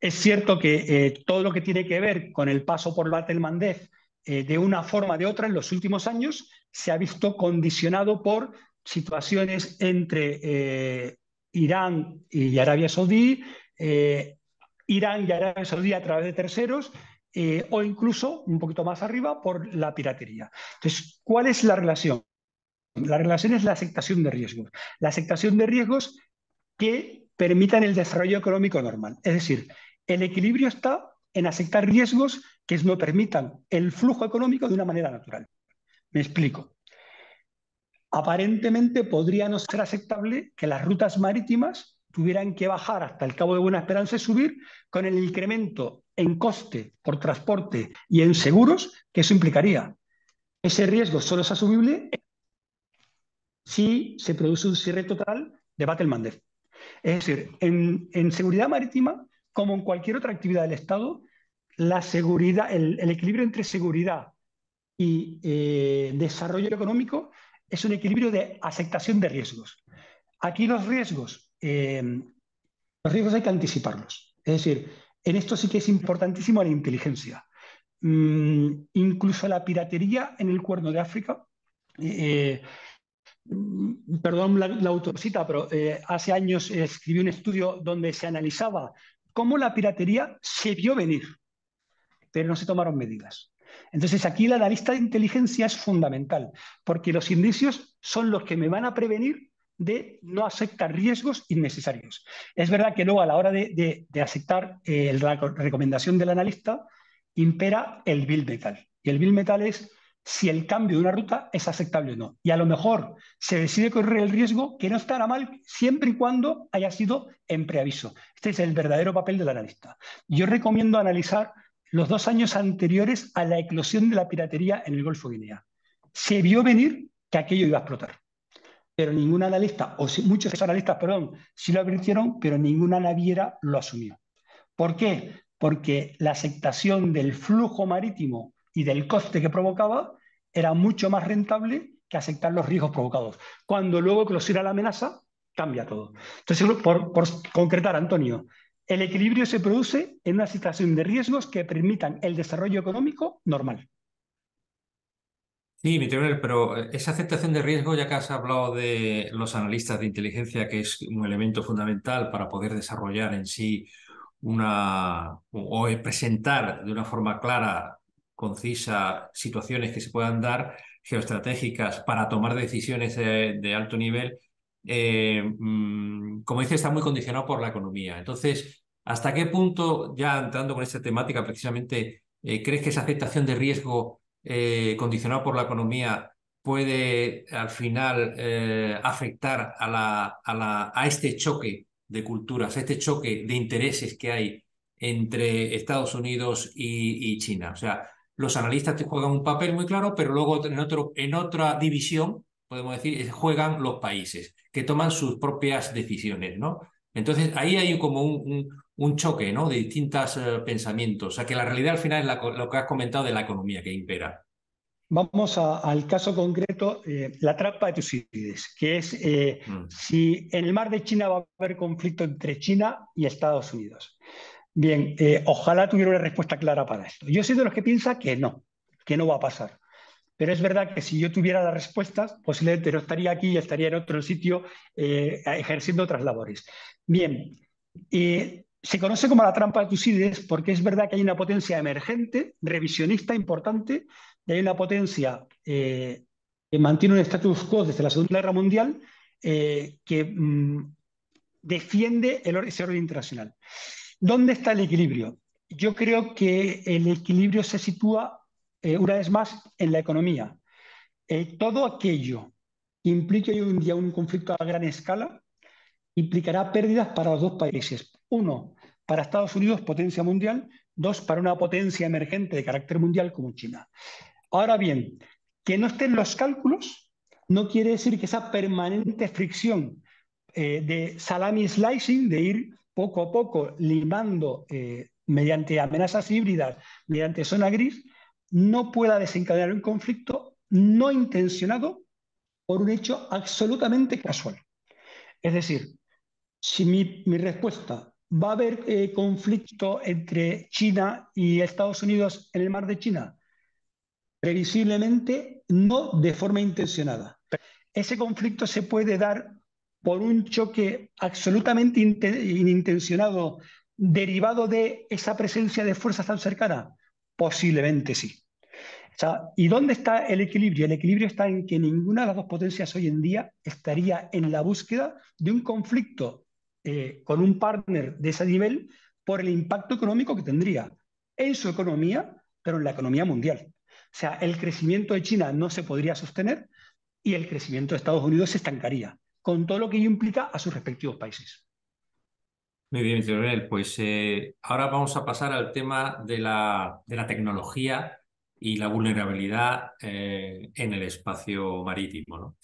Es cierto que todo lo que tiene que ver con el paso por Bab el Mandeb de una forma o de otra en los últimos años se ha visto condicionado por situaciones entre Irán y Arabia Saudí, eh, Irán y Arabia Saudí a través de terceros, o incluso un poquito más arriba por la piratería. Entonces, ¿cuál es la relación? La relación es la aceptación de riesgos. La aceptación de riesgos que permitan el desarrollo económico normal. Es decir, el equilibrio está en aceptar riesgos que no permitan el flujo económico de una manera natural. Me explico. Aparentemente podría no ser aceptable que las rutas marítimas tuvieran que bajar hasta el Cabo de Buena Esperanza y subir con el incremento en coste por transporte y en seguros que eso implicaría. Ese riesgo solo es asumible si se produce un cierre total de Bab el-Mandeb. Es decir, en seguridad marítima, como en cualquier otra actividad del Estado, la seguridad, el equilibrio entre seguridad y desarrollo económico es un equilibrio de aceptación de riesgos. Aquí los riesgos hay que anticiparlos. Es decir, en esto sí que es importantísimo la inteligencia. Incluso la piratería en el Cuerno de África. Eh, Perdón la autocita, pero hace años escribí un estudio donde se analizaba cómo la piratería se vio venir, pero no se tomaron medidas. Entonces aquí el analista de inteligencia es fundamental, porque los indicios son los que me van a prevenir de no aceptar riesgos innecesarios. Es verdad que luego a la hora de aceptar la recomendación del analista impera el bill metal. Y el bill metal es si el cambio de una ruta es aceptable o no. Y a lo mejor se decide correr el riesgo que no estará mal siempre y cuando haya sido en preaviso. Este es el verdadero papel del analista. Yo recomiendo analizar los 2 años anteriores a la eclosión de la piratería en el Golfo de Guinea. Se vio venir que aquello iba a explotar, pero ningún analista, o muchos analistas, perdón, sí lo advirtieron, pero ninguna naviera lo asumió. ¿Por qué? Porque la aceptación del flujo marítimo y del coste que provocaba era mucho más rentable que aceptar los riesgos provocados. Cuando luego eclosiona la amenaza, cambia todo. Entonces, por concretar, Antonio, el equilibrio se produce en una situación de riesgos que permitan el desarrollo económico normal. Sí, mi teoría, pero esa aceptación de riesgo, ya que has hablado de los analistas de inteligencia, que es un elemento fundamental para poder desarrollar en sí o presentar de una forma clara, concisa, situaciones que se puedan dar geoestratégicas para tomar decisiones de alto nivel, como dices, está muy condicionado por la economía. Entonces, ¿hasta qué punto, ya entrando con esta temática precisamente, crees que esa aceptación de riesgo condicionado por la economía puede al final afectar a este choque de culturas, a este choque de intereses que hay entre Estados Unidos y China? O sea, los analistas te juegan un papel muy claro, pero luego en otra división, podemos decir, juegan los países que toman sus propias decisiones, ¿no? Entonces, ahí hay como un choque, ¿no? De distintos pensamientos. O sea, que la realidad al final es lo que has comentado de la economía que impera. Vamos al caso concreto, la trampa de Tucídides, que es Mm. si en el mar de China va a haber conflicto entre China y Estados Unidos. Bien, ojalá tuviera una respuesta clara para esto. Yo soy de los que no va a pasar. Pero es verdad que si yo tuviera las respuestas, posiblemente no estaría aquí y estaría en otro sitio ejerciendo otras labores. Bien, se conoce como la trampa de Tucídides porque es verdad que hay una potencia emergente, revisionista importante, y hay una potencia que mantiene un status quo desde la Segunda Guerra Mundial que defiende ese orden internacional. ¿Dónde está el equilibrio? Yo creo que el equilibrio se sitúa una vez más en la economía. Todo aquello que implique hoy en día un conflicto a gran escala implicará pérdidas para los dos países. Uno, para Estados Unidos, potencia mundial. Dos, para una potencia emergente de carácter mundial como China. Ahora bien, Que no esté en los cálculos no quiere decir que esa permanente fricción de salami slicing, de ir poco a poco limando mediante amenazas híbridas, mediante zona gris, no pueda desencadenar un conflicto no intencionado por un hecho absolutamente casual. Es decir, si mi respuesta va a haber conflicto entre China y Estados Unidos en el mar de China, previsiblemente no de forma intencionada. Ese conflicto se puede dar por un choque absolutamente inintencionado derivado de esa presencia de fuerzas tan cercanas. Posiblemente sí. O sea, ¿y dónde está el equilibrio? El equilibrio está en que ninguna de las dos potencias hoy en día estaría en la búsqueda de un conflicto con un partner de ese nivel por el impacto económico que tendría en su economía, pero en la economía mundial. O sea, el crecimiento de China no se podría sostener y el crecimiento de Estados Unidos se estancaría, con todo lo que ello implica a sus respectivos países. Muy bien, Leonel. Pues ahora vamos a pasar al tema de la tecnología y la vulnerabilidad en el espacio marítimo, ¿no?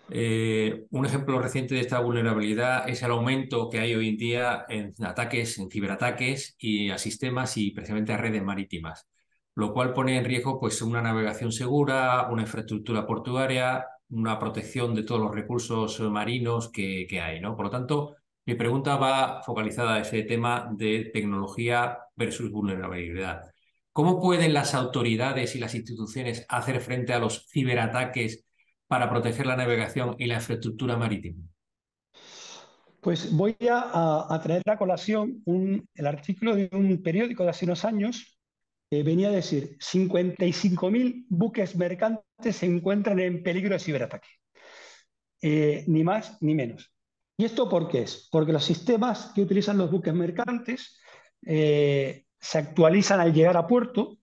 Un ejemplo reciente de esta vulnerabilidad es el aumento que hay hoy en día en ataques, en ciberataques y a sistemas y precisamente a redes marítimas, lo cual pone en riesgo pues, una navegación segura, una infraestructura portuaria, una protección de todos los recursos marinos que hay, ¿no? Por lo tanto, mi pregunta va focalizada a ese tema de tecnología versus vulnerabilidad. ¿Cómo pueden las autoridades y las instituciones hacer frente a los ciberataques para proteger la navegación y la infraestructura marítima? Pues voy a traer a colación el artículo de un periódico de hace unos años que venía a decir 55.000 buques mercantes se encuentran en peligro de ciberataque. Ni más ni menos. ¿Y esto por qué es? Porque los sistemas que utilizan los buques mercantes se actualizan al llegar a puerto.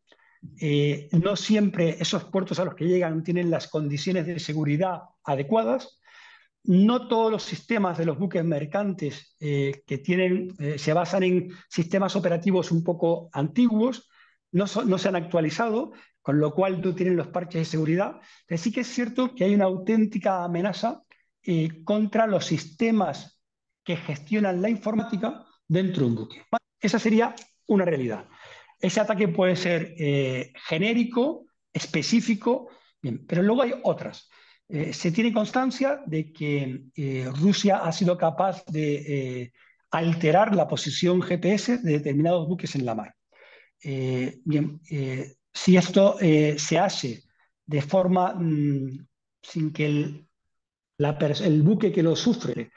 No siempre esos puertos a los que llegan tienen las condiciones de seguridad adecuadas. No todos los sistemas de los buques mercantes se basan en sistemas operativos un poco antiguos, no se han actualizado, con lo cual no tienen los parches de seguridad. Pero sí que es cierto que hay una auténtica amenaza contra los sistemas que gestionan la informática dentro de un buque. Esa sería una realidad. Ese ataque puede ser genérico, específico, bien, pero luego hay otras. Se tiene constancia de que Rusia ha sido capaz de alterar la posición GPS de determinados buques en la mar. Bien, si esto se hace de forma sin que el buque que lo sufre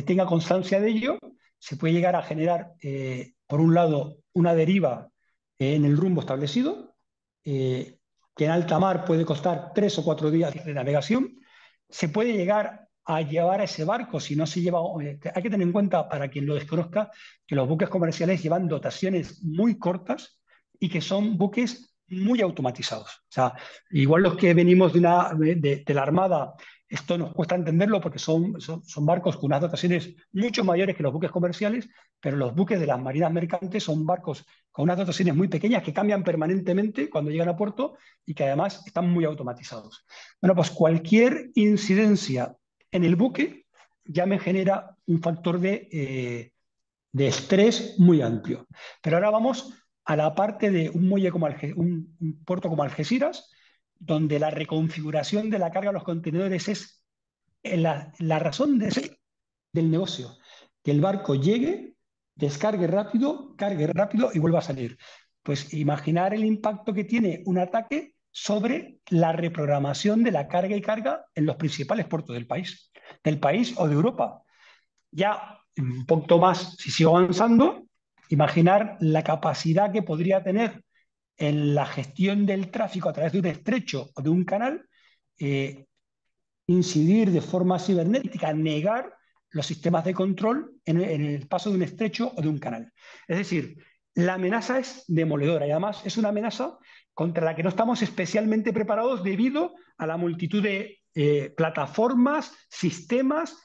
tenga constancia de ello, se puede llegar a generar, por un lado, una deriva en el rumbo establecido, que en alta mar puede costar 3 o 4 días de navegación. Se puede llegar a llevar a ese barco, si no se lleva, hay que tener en cuenta, para quien lo desconozca, que los buques comerciales llevan dotaciones muy cortas y que son buques muy automatizados. O sea, igual los que venimos de la Armada, esto nos cuesta entenderlo porque son barcos con unas dotaciones mucho mayores que los buques comerciales, pero los buques de las marinas mercantes son barcos con unas dotaciones muy pequeñas que cambian permanentemente cuando llegan a puerto y que además están muy automatizados. Bueno, pues cualquier incidencia en el buque ya me genera un factor de estrés muy amplio. Pero ahora vamos a la parte de un muelle como un puerto como Algeciras, donde la reconfiguración de la carga de los contenedores es la razón de ser del negocio. Que el barco llegue, descargue rápido, cargue rápido y vuelva a salir. Pues imaginar el impacto que tiene un ataque sobre la reprogramación de la carga y carga en los principales puertos del país o de Europa. Ya un poquito más, si sigo avanzando, imaginar la capacidad que podría tener en la gestión del tráfico a través de un estrecho o de un canal, eh, incidir de forma cibernética, negar los sistemas de control en el paso de un estrecho o de un canal. Es decir, la amenaza es demoledora y además es una amenaza contra la que no estamos especialmente preparados debido a la multitud de plataformas, sistemas,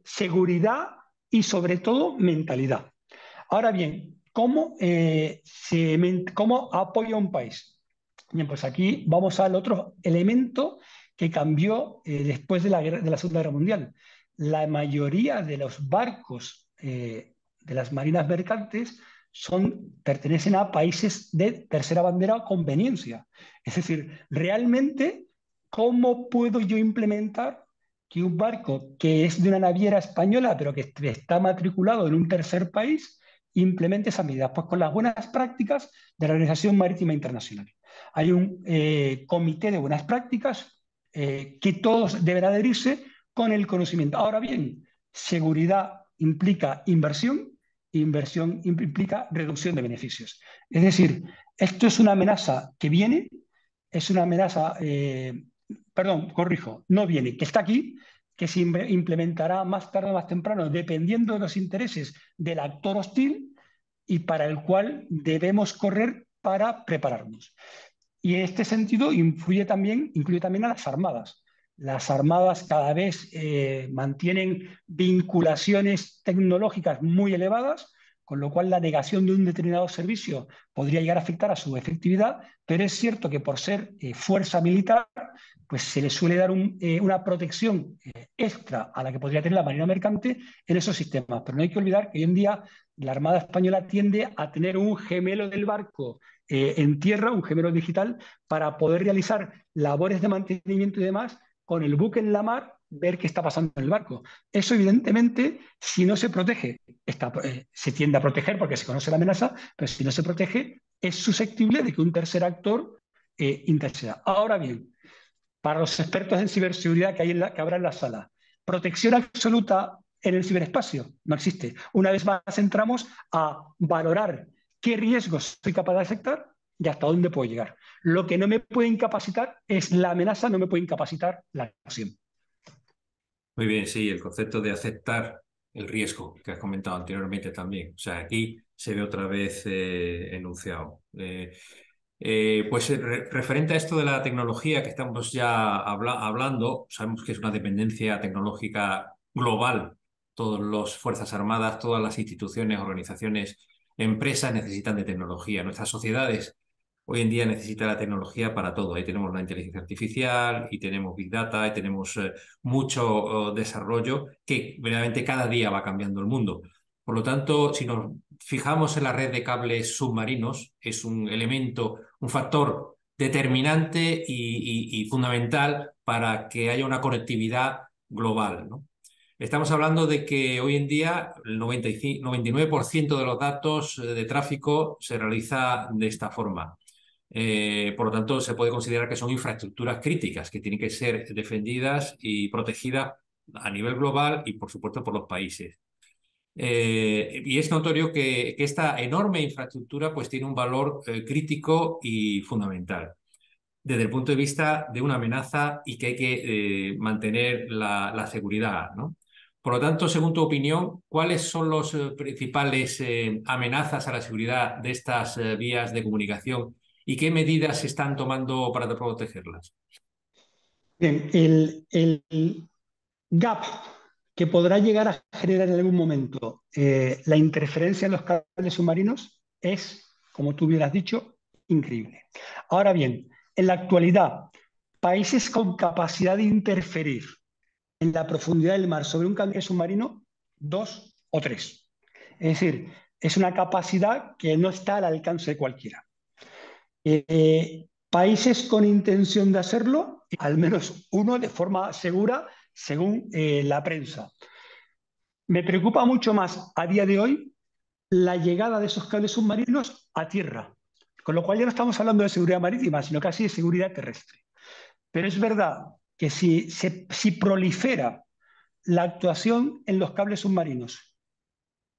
seguridad y sobre todo mentalidad. Ahora bien, ¿cómo apoya un país? Bien, pues aquí vamos al otro elemento que cambió después de de la Segunda Guerra Mundial. La mayoría de los barcos de las marinas mercantes pertenecen a países de tercera bandera o conveniencia. Es decir, realmente, ¿cómo puedo yo implementar que un barco que es de una naviera española, pero que está matriculado en un tercer país, implemente esas medidas? Pues con las buenas prácticas de la Organización Marítima Internacional. Hay un comité de buenas prácticas que todos deben adherirse con el conocimiento. Ahora bien, seguridad implica inversión, inversión implica reducción de beneficios. Es decir, esto es una amenaza que viene, es una amenaza, perdón, corrijo, no viene, que está aquí, que se implementará más tarde o más temprano, dependiendo de los intereses del actor hostil y para el cual debemos correr para prepararnos. Y en este sentido incluye también a las armadas. Las armadas cada vez mantienen vinculaciones tecnológicas muy elevadas, con lo cual la negación de un determinado servicio podría llegar a afectar a su efectividad, pero es cierto que por ser fuerza militar, pues se le suele dar una protección extra a la que podría tener la marina mercante en esos sistemas. Pero no hay que olvidar que hoy en día la Armada Española tiende a tener un gemelo del barco en tierra, un gemelo digital, para poder realizar labores de mantenimiento y demás con el buque en la mar, ver qué está pasando en el barco. Eso, evidentemente, si no se protege, se tiende a proteger porque se conoce la amenaza, pero si no se protege, es susceptible de que un tercer actor interceda. Ahora bien, para los expertos en ciberseguridad que habrá en la sala, protección absoluta en el ciberespacio no existe. Una vez más entramos a valorar qué riesgos soy capaz de aceptar y hasta dónde puedo llegar. Lo que no me puede incapacitar es la amenaza, no me puede incapacitar la acción. Muy bien, sí, el concepto de aceptar el riesgo que has comentado anteriormente también. O sea, aquí se ve otra vez enunciado. Referente a esto de la tecnología que estamos ya hablando, sabemos que es una dependencia tecnológica global. Todas las Fuerzas Armadas, todas las instituciones, organizaciones, empresas necesitan de tecnología. Nuestras sociedades hoy en día necesitan la tecnología para todo. Ahí tenemos la inteligencia artificial y tenemos Big Data y tenemos mucho desarrollo que verdaderamente cada día va cambiando el mundo. Por lo tanto, si nos fijamos en la red de cables submarinos, es un elemento, un factor determinante y fundamental para que haya una conectividad global, ¿no? Estamos hablando de que hoy en día el 99% de los datos de tráfico se realiza de esta forma. Por lo tanto, se puede considerar que son infraestructuras críticas que tienen que ser defendidas y protegidas a nivel global y, por supuesto, por los países. Y es notorio que esta enorme infraestructura pues, tiene un valor crítico y fundamental desde el punto de vista de una amenaza y que hay que mantener la seguridad, ¿no? Por lo tanto, según tu opinión, ¿cuáles son las principales amenazas a la seguridad de estas vías de comunicación y qué medidas se están tomando para protegerlas? Bien, el gap que podrá llegar a generar en algún momento la interferencia en los cables submarinos es, como tú hubieras dicho, increíble. Ahora bien, en la actualidad, países con capacidad de interferir en la profundidad del mar sobre un cable submarino, dos o tres. Es decir, es una capacidad que no está al alcance de cualquiera. Países con intención de hacerlo, al menos uno de forma segura, según la prensa. Me preocupa mucho más a día de hoy la llegada de esos cables submarinos a tierra, con lo cual ya no estamos hablando de seguridad marítima, sino casi de seguridad terrestre. Pero es verdad que si prolifera la actuación en los cables submarinos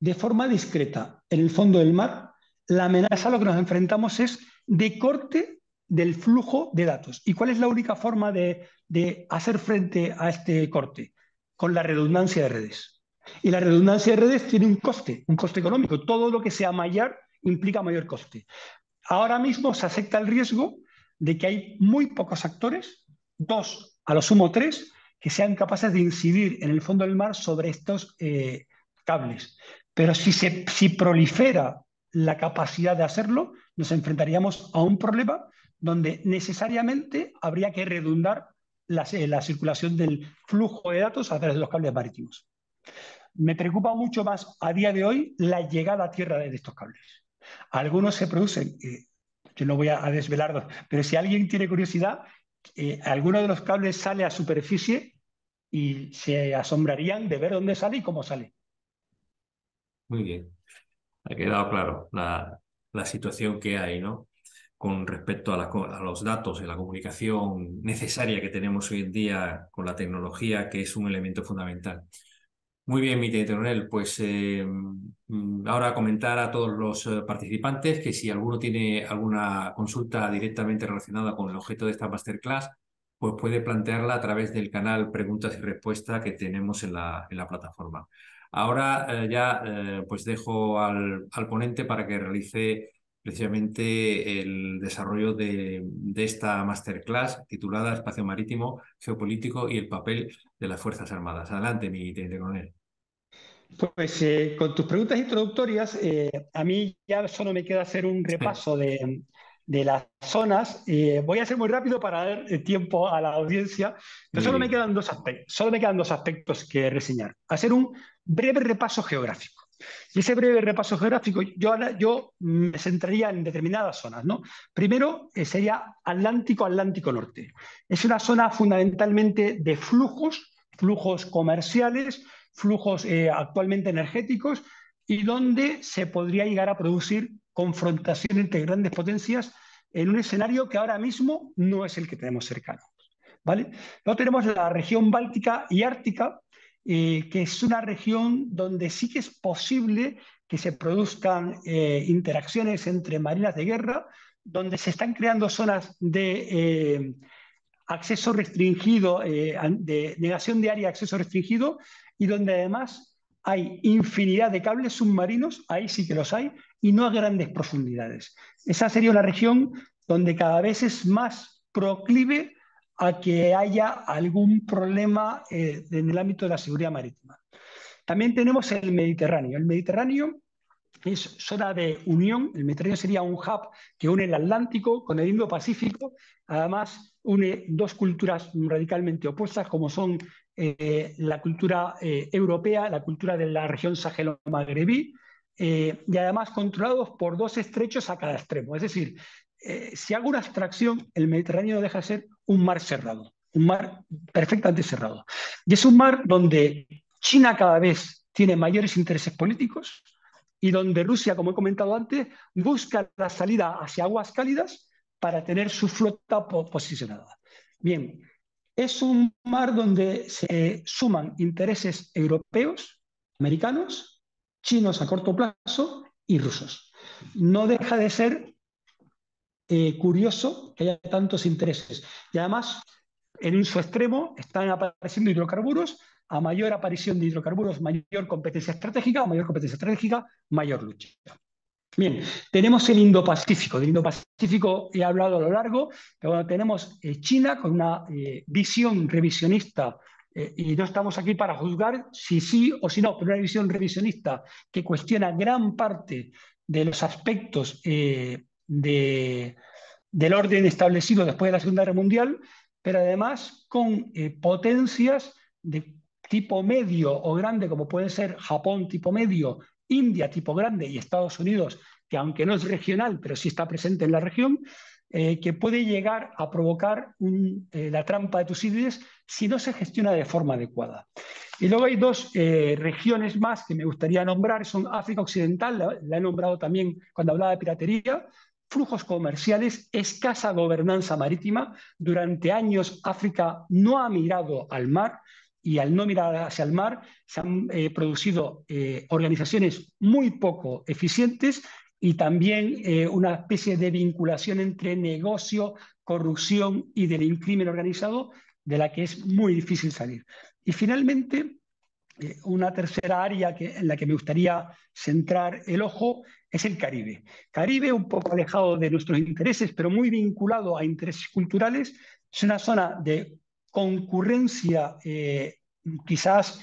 de forma discreta en el fondo del mar, la amenaza a lo que nos enfrentamos es de corte del flujo de datos. ¿Y cuál es la única forma de hacer frente a este corte? Con la redundancia de redes. Y la redundancia de redes tiene un coste económico. Todo lo que sea mayor implica mayor coste. Ahora mismo se acepta el riesgo de que hay muy pocos actores, dos, a lo sumo tres, que sean capaces de incidir en el fondo del mar sobre estos cables. Pero si prolifera la capacidad de hacerlo, nos enfrentaríamos a un problema donde necesariamente habría que redundar la circulación del flujo de datos a través de los cables marítimos. Me preocupa mucho más a día de hoy la llegada a tierra de estos cables. Algunos se producen, yo no voy a desvelarlos, pero si alguien tiene curiosidad, alguno de los cables sale a superficie y se asombrarían de ver dónde sale y cómo sale. Muy bien. Ha quedado claro la situación que hay, ¿no? Con respecto a los datos y la comunicación necesaria que tenemos hoy en día con la tecnología, que es un elemento fundamental. Muy bien, mi teniente coronel. Pues ahora comentar a todos los participantes que si alguno tiene alguna consulta directamente relacionada con el objeto de esta masterclass, pues puede plantearla a través del canal Preguntas y Respuestas que tenemos en la plataforma. Ahora pues dejo al ponente para que realice precisamente el desarrollo de esta masterclass titulada Espacio Marítimo, Geopolítico y el papel de las Fuerzas Armadas. Adelante, mi teniente coronel. Pues con tus preguntas introductorias, a mí ya solo me queda hacer un repaso de las zonas. Voy a ser muy rápido para dar tiempo a la audiencia, pero Muy bien. solo me quedan dos aspectos que reseñar. Hacer un breve repaso geográfico. Y ese breve repaso geográfico, yo me centraría en determinadas zonas, ¿no? Primero sería Atlántico Norte. Es una zona fundamentalmente de flujos comerciales, flujos actualmente energéticos, y donde se podría llegar a producir confrontación entre grandes potencias en un escenario que ahora mismo no es el que tenemos cercano, ¿vale? Luego tenemos la región báltica y ártica, que es una región donde sí que es posible que se produzcan interacciones entre marinas de guerra, donde se están creando zonas de acceso restringido, de negación de área, acceso restringido, y donde además hay infinidad de cables submarinos, ahí sí que los hay, y no a grandes profundidades. Esa sería una región donde cada vez es más proclive a que haya algún problema en el ámbito de la seguridad marítima. También tenemos el Mediterráneo. El Mediterráneo es zona de unión. El Mediterráneo sería un hub que une el Atlántico con el Indo-Pacífico. Además, une dos culturas radicalmente opuestas, como son la cultura europea, la cultura de la región sahelo-magrebí, y además controlados por dos estrechos a cada extremo. Es decir, si hago una abstracción, el Mediterráneo deja de ser un mar cerrado, un mar perfectamente cerrado. Y es un mar donde China cada vez tiene mayores intereses políticos, y donde Rusia, como he comentado antes, busca la salida hacia aguas cálidas para tener su flota posicionada. Bien, es un mar donde se suman intereses europeos, americanos, chinos a corto plazo y rusos. No deja de ser curioso que haya tantos intereses. Y además, en su extremo están apareciendo hidrocarburos. A mayor aparición de hidrocarburos, mayor competencia estratégica, a mayor competencia estratégica, mayor lucha. Bien, tenemos el Indo-Pacífico. Del Indo-Pacífico he hablado a lo largo, pero bueno, tenemos China con una visión revisionista, y no estamos aquí para juzgar si sí o si no, pero una visión revisionista que cuestiona gran parte de los aspectos del orden establecido después de la Segunda Guerra Mundial, pero además con potencias de tipo medio o grande, como pueden ser Japón tipo medio, India tipo grande y Estados Unidos, que aunque no es regional, pero sí está presente en la región, que puede llegar a provocar la trampa de Tucídides si no se gestiona de forma adecuada. Y luego hay dos regiones más que me gustaría nombrar, son África Occidental, la he nombrado también cuando hablaba de piratería, flujos comerciales, escasa gobernanza marítima. Durante años África no ha mirado al mar, y al no mirar hacia el mar se han producido organizaciones muy poco eficientes, y también una especie de vinculación entre negocio, corrupción y del crimen organizado, de la que es muy difícil salir. Y finalmente, una tercera área en la que me gustaría centrar el ojo es el Caribe. Caribe, un poco alejado de nuestros intereses, pero muy vinculado a intereses culturales. Es una zona de concurrencia quizás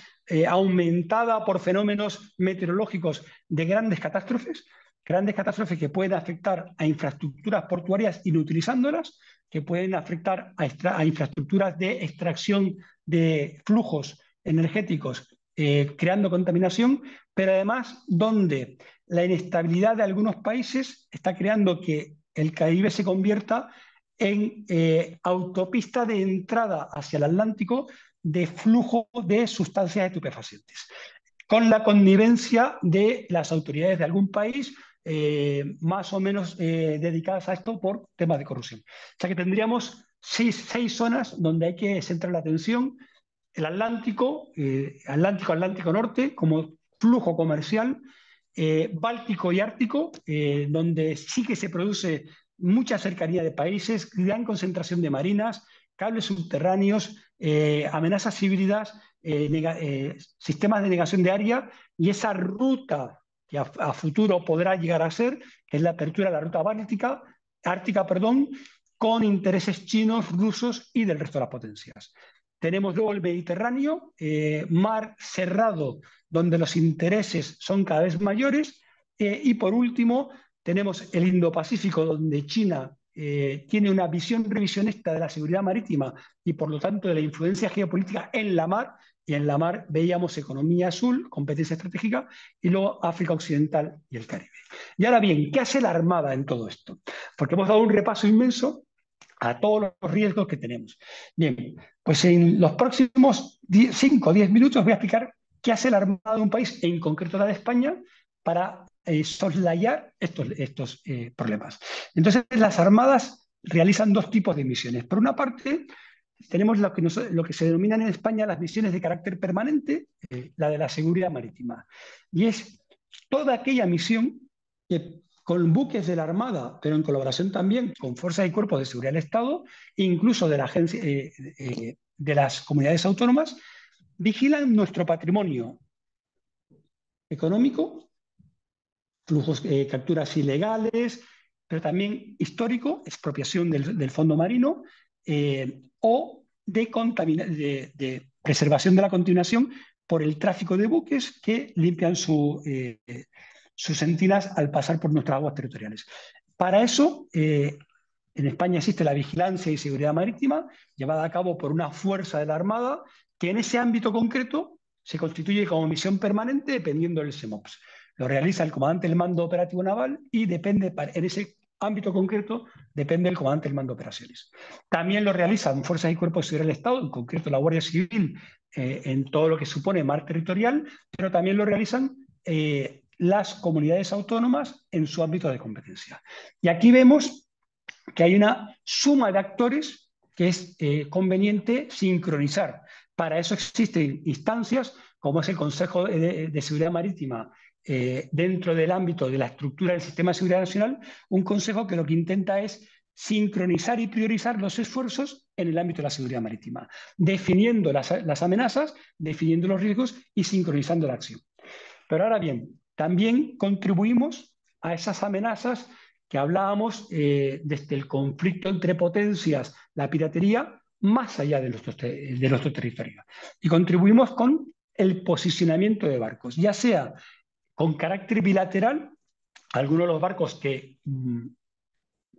aumentada por fenómenos meteorológicos de grandes catástrofes. grandes catástrofes que pueden afectar a infraestructuras portuarias inutilizándolas, que pueden afectar a infraestructuras de extracción de flujos energéticos, creando contaminación, pero además donde la inestabilidad de algunos países está creando que el Caribe se convierta en autopista de entrada hacia el Atlántico de flujo de sustancias estupefacientes, con la connivencia de las autoridades de algún país más o menos dedicadas a esto por temas de corrupción. O sea que tendríamos seis zonas donde hay que centrar la atención. El Atlántico, Atlántico Norte como flujo comercial, Báltico y Ártico, donde sí que se produce mucha cercanía de países, gran concentración de marinas, cables subterráneos, amenazas híbridas, sistemas de negación de área y esa ruta que a futuro podrá llegar a ser, que es la apertura de la ruta ártica, perdón, con intereses chinos, rusos y del resto de las potencias. Tenemos luego el Mediterráneo, mar cerrado, donde los intereses son cada vez mayores. Y por último, tenemos el Indo-Pacífico, donde China tiene una visión revisionista de la seguridad marítima y por lo tanto de la influencia geopolítica en la mar. Y en la mar veíamos economía azul, competencia estratégica, y luego África Occidental y el Caribe. Y ahora bien, ¿qué hace la Armada en todo esto? Porque hemos dado un repaso inmenso a todos los riesgos que tenemos. Bien, pues en los próximos 5 o 10 minutos voy a explicar qué hace la Armada de un país, en concreto la de España, para soslayar estos problemas. Entonces, las armadas realizan dos tipos de misiones. Por una parte, tenemos lo que se denominan en España las misiones de carácter permanente, la de la seguridad marítima. Y es toda aquella misión que con buques de la Armada, pero en colaboración también con fuerzas y cuerpos de seguridad del Estado, incluso de, la agencia, de las comunidades autónomas, vigilan nuestro patrimonio económico, flujos, capturas ilegales, pero también histórico, expropiación del fondo marino, o de preservación de la continuación por el tráfico de buques que limpian sus sentinas al pasar por nuestras aguas territoriales. Para eso, en España existe la vigilancia y seguridad marítima, llevada a cabo por una fuerza de la Armada, que en ese ámbito concreto se constituye como misión permanente dependiendo del SEMOPS. Lo realiza el comandante del Mando Operativo Naval y depende, en ese ámbito concreto, depende del comandante del Mando de Operaciones. También lo realizan fuerzas y cuerpos de seguridad del Estado, en concreto la Guardia Civil, en todo lo que supone mar territorial, pero también lo realizan las comunidades autónomas en su ámbito de competencia. Y aquí vemos que hay una suma de actores que es conveniente sincronizar. Para eso existen instancias como es el Consejo de Seguridad Marítima dentro del ámbito de la estructura del Sistema de Seguridad Nacional, un consejo que lo que intenta es sincronizar y priorizar los esfuerzos en el ámbito de la seguridad marítima, definiendo las amenazas, definiendo los riesgos y sincronizando la acción. Pero ahora bien, también contribuimos a esas amenazas que hablábamos desde el conflicto entre potencias, la piratería, más allá de nuestro territorio. Y contribuimos con el posicionamiento de barcos, ya sea con carácter bilateral, algunos de los barcos que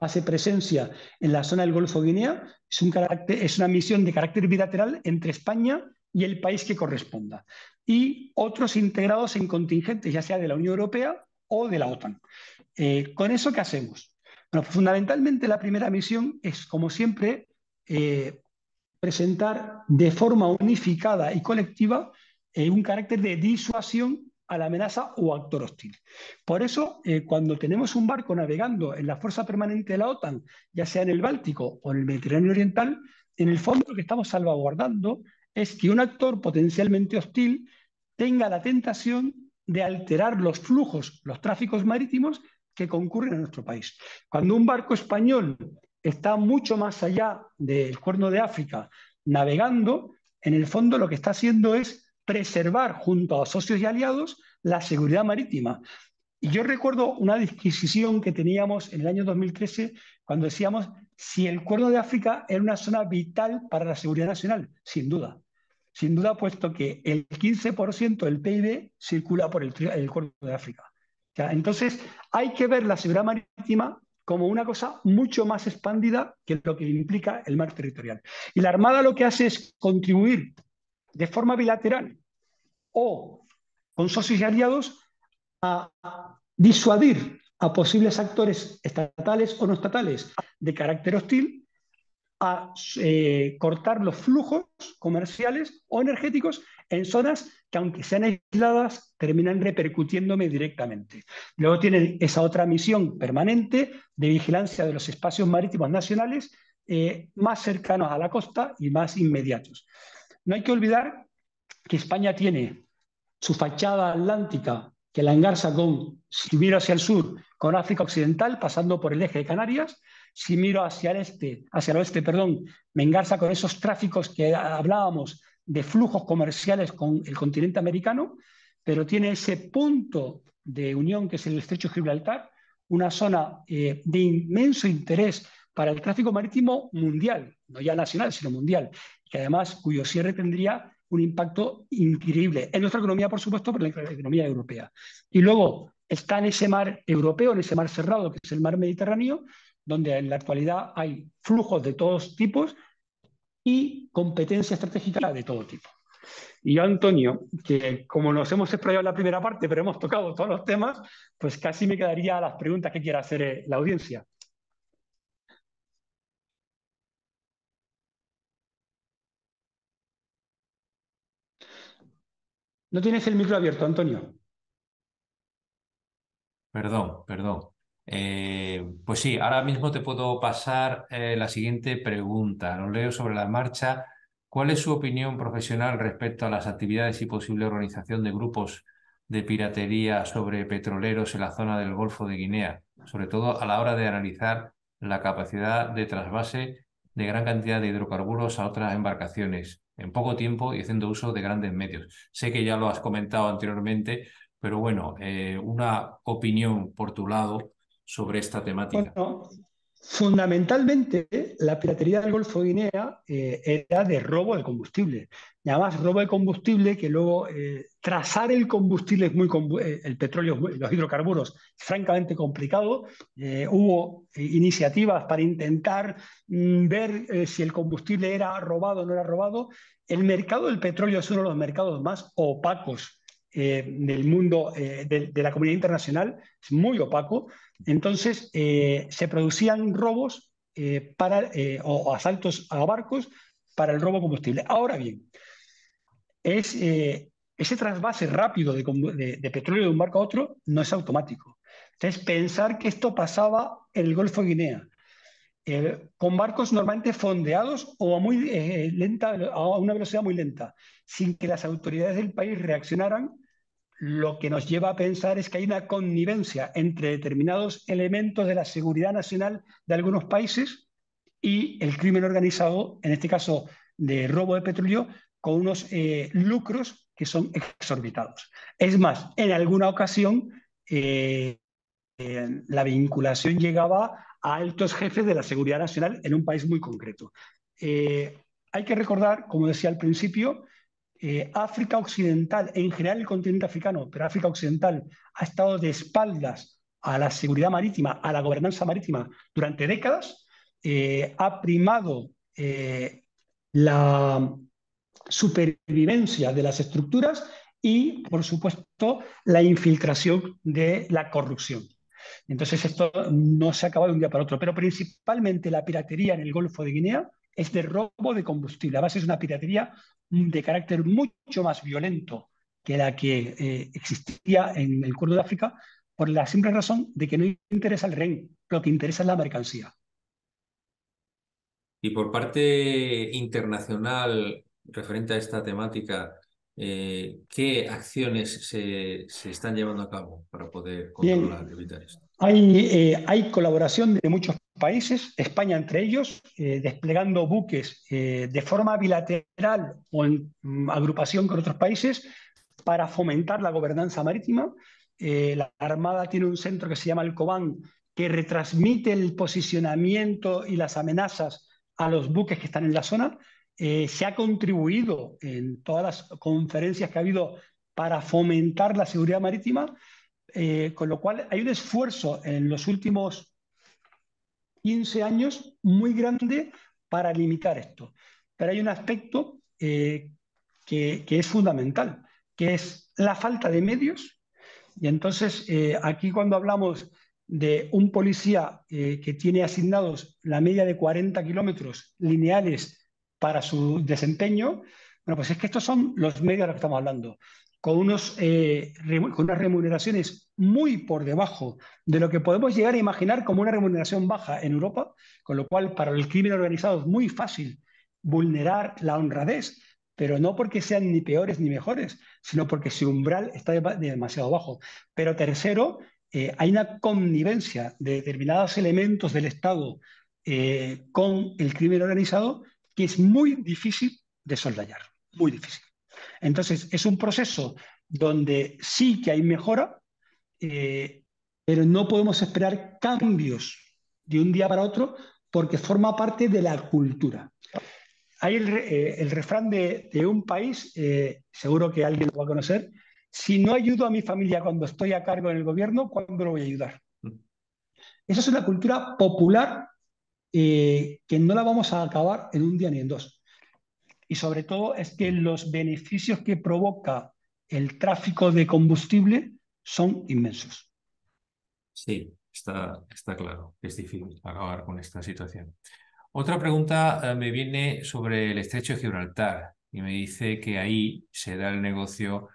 hace presencia en la zona del Golfo de Guinea, es una misión de carácter bilateral entre España y el país que corresponda. Y otros integrados en contingentes, ya sea de la Unión Europea o de la OTAN. ¿Con eso qué hacemos? Bueno, fundamentalmente la primera misión es, como siempre, presentar de forma unificada y colectiva un carácter de disuasión a la amenaza o actor hostil. Por eso, cuando tenemos un barco navegando en la fuerza permanente de la OTAN, ya sea en el Báltico o en el Mediterráneo Oriental, en el fondo lo que estamos salvaguardando es que un actor potencialmente hostil tenga la tentación de alterar los flujos, los tráficos marítimos que concurren en nuestro país. Cuando un barco español está mucho más allá del Cuerno de África navegando, en el fondo lo que está haciendo es preservar junto a socios y aliados la seguridad marítima. Y yo recuerdo una disquisición que teníamos en el año 2013 cuando decíamos si el Cuerno de África era una zona vital para la seguridad nacional. Sin duda, puesto que el 15% del PIB circula por el Cuerno de África. sea, entonces, hay que ver la seguridad marítima como una cosa mucho más expandida que lo que implica el mar territorial. Y la Armada lo que hace es contribuir de forma bilateral o con socios y aliados a disuadir a posibles actores estatales o no estatales de carácter hostil, a cortar los flujos comerciales o energéticos en zonas que, aunque sean aisladas, terminan repercutiéndome directamente. Luego tienen esa otra misión permanente de vigilancia de los espacios marítimos nacionales más cercanos a la costa y más inmediatos. No hay que olvidar que España tiene su fachada atlántica que la engarza con, si miro hacia el sur, con África Occidental, pasando por el eje de Canarias. Si miro hacia el este, hacia el oeste, perdón, me engarza con esos tráficos que hablábamos de flujos comerciales con el continente americano, pero tiene ese punto de unión que es el estrecho de Gibraltar, una zona de inmenso interés para el tráfico marítimo mundial, no ya nacional, sino mundial, que además cuyo cierre tendría un impacto increíble en nuestra economía, por supuesto, pero en la economía europea. Y luego está en ese mar europeo, en ese mar cerrado, que es el mar Mediterráneo, donde en la actualidad hay flujos de todos tipos y competencia estratégica de todo tipo. Y yo, Antonio, que como nos hemos explayado en la primera parte, pero hemos tocado todos los temas, pues casi me quedaría a las preguntas que quiera hacer la audiencia. No tienes el micro abierto, Antonio. Perdón, perdón. Pues sí, ahora mismo te puedo pasar la siguiente pregunta. Lo leo sobre la marcha. ¿Cuál es su opinión profesional respecto a las actividades y posible organización de grupos de piratería sobre petroleros en la zona del Golfo de Guinea, sobre todo a la hora de analizar la capacidad de trasvase de gran cantidad de hidrocarburos a otras embarcaciones en poco tiempo y haciendo uso de grandes medios? Sé que ya lo has comentado anteriormente, pero bueno, una opinión por tu lado sobre esta temática. Bueno, fundamentalmente la piratería del Golfo de Guinea era de robo de combustible. Y además robo de combustible que luego trazar el combustible es el petróleo, los hidrocarburos, es francamente complicado. Hubo iniciativas para intentar ver si el combustible era robado o no era robado. El mercado del petróleo es uno de los mercados más opacos del mundo, de la comunidad internacional, es muy opaco. Entonces, se producían robos o asaltos a barcos para el robo de combustible. Ahora bien, ese trasvase rápido de petróleo de un barco a otro no es automático. Entonces, pensar que esto pasaba en el Golfo de Guinea, con barcos normalmente fondeados o a una velocidad muy lenta, sin que las autoridades del país reaccionaran, lo que nos lleva a pensar es que hay una connivencia entre determinados elementos de la seguridad nacional de algunos países y el crimen organizado, en este caso de robo de petróleo, con unos lucros que son exorbitados. Es más, en alguna ocasión eh, la vinculación llegaba a altos jefes de la seguridad nacional en un país muy concreto. Hay que recordar, como decía al principio, África Occidental, en general el continente africano, pero África Occidental ha estado de espaldas a la seguridad marítima, a la gobernanza marítima durante décadas, ha primado la supervivencia de las estructuras y, por supuesto, la infiltración de la corrupción. Entonces, esto no se acaba de un día para otro, pero principalmente la piratería en el Golfo de Guinea es de robo de combustible. Además, es una piratería de carácter mucho más violento que la que existía en el Cuerno de África, por la simple razón de que no interesa el rehén, lo que interesa es la mercancía. Y por parte internacional, referente a esta temática, ¿qué acciones se están llevando a cabo para poder controlar, Bien, evitar esto? hay colaboración de muchos países, España entre ellos, desplegando buques de forma bilateral o en agrupación con otros países para fomentar la gobernanza marítima. La Armada tiene un centro que se llama el COBAN, que retransmite el posicionamiento y las amenazas a los buques que están en la zona. Se ha contribuido en todas las conferencias que ha habido para fomentar la seguridad marítima. Con lo cual hay un esfuerzo en los últimos 15 años muy grande para limitar esto. Pero hay un aspecto que es fundamental, que es la falta de medios. Y entonces, aquí cuando hablamos de un policía que tiene asignados la media de 40 kilómetros lineales para su desempeño, bueno, pues es que estos son los medios de los que estamos hablando, con unas remuneraciones muy por debajo de lo que podemos llegar a imaginar como una remuneración baja en Europa, con lo cual para el crimen organizado es muy fácil vulnerar la honradez, pero no porque sean ni peores ni mejores, sino porque su umbral está demasiado bajo. Pero tercero, hay una connivencia de determinados elementos del Estado con el crimen organizado que es muy difícil de soslayar, muy difícil. Entonces, es un proceso donde sí que hay mejora, eh, pero no podemos esperar cambios de un día para otro porque forma parte de la cultura. Hay el refrán de un país, seguro que alguien lo va a conocer: si no ayudo a mi familia cuando estoy a cargo en el gobierno, ¿cuándo lo voy a ayudar? Esa es una cultura popular que no la vamos a acabar en un día ni en dos. Y sobre todo es que los beneficios que provoca el tráfico de combustible son inmensos. Sí, está claro que es difícil acabar con esta situación. Otra pregunta me viene sobre el estrecho de Gibraltar y me dice que ahí se da el negocio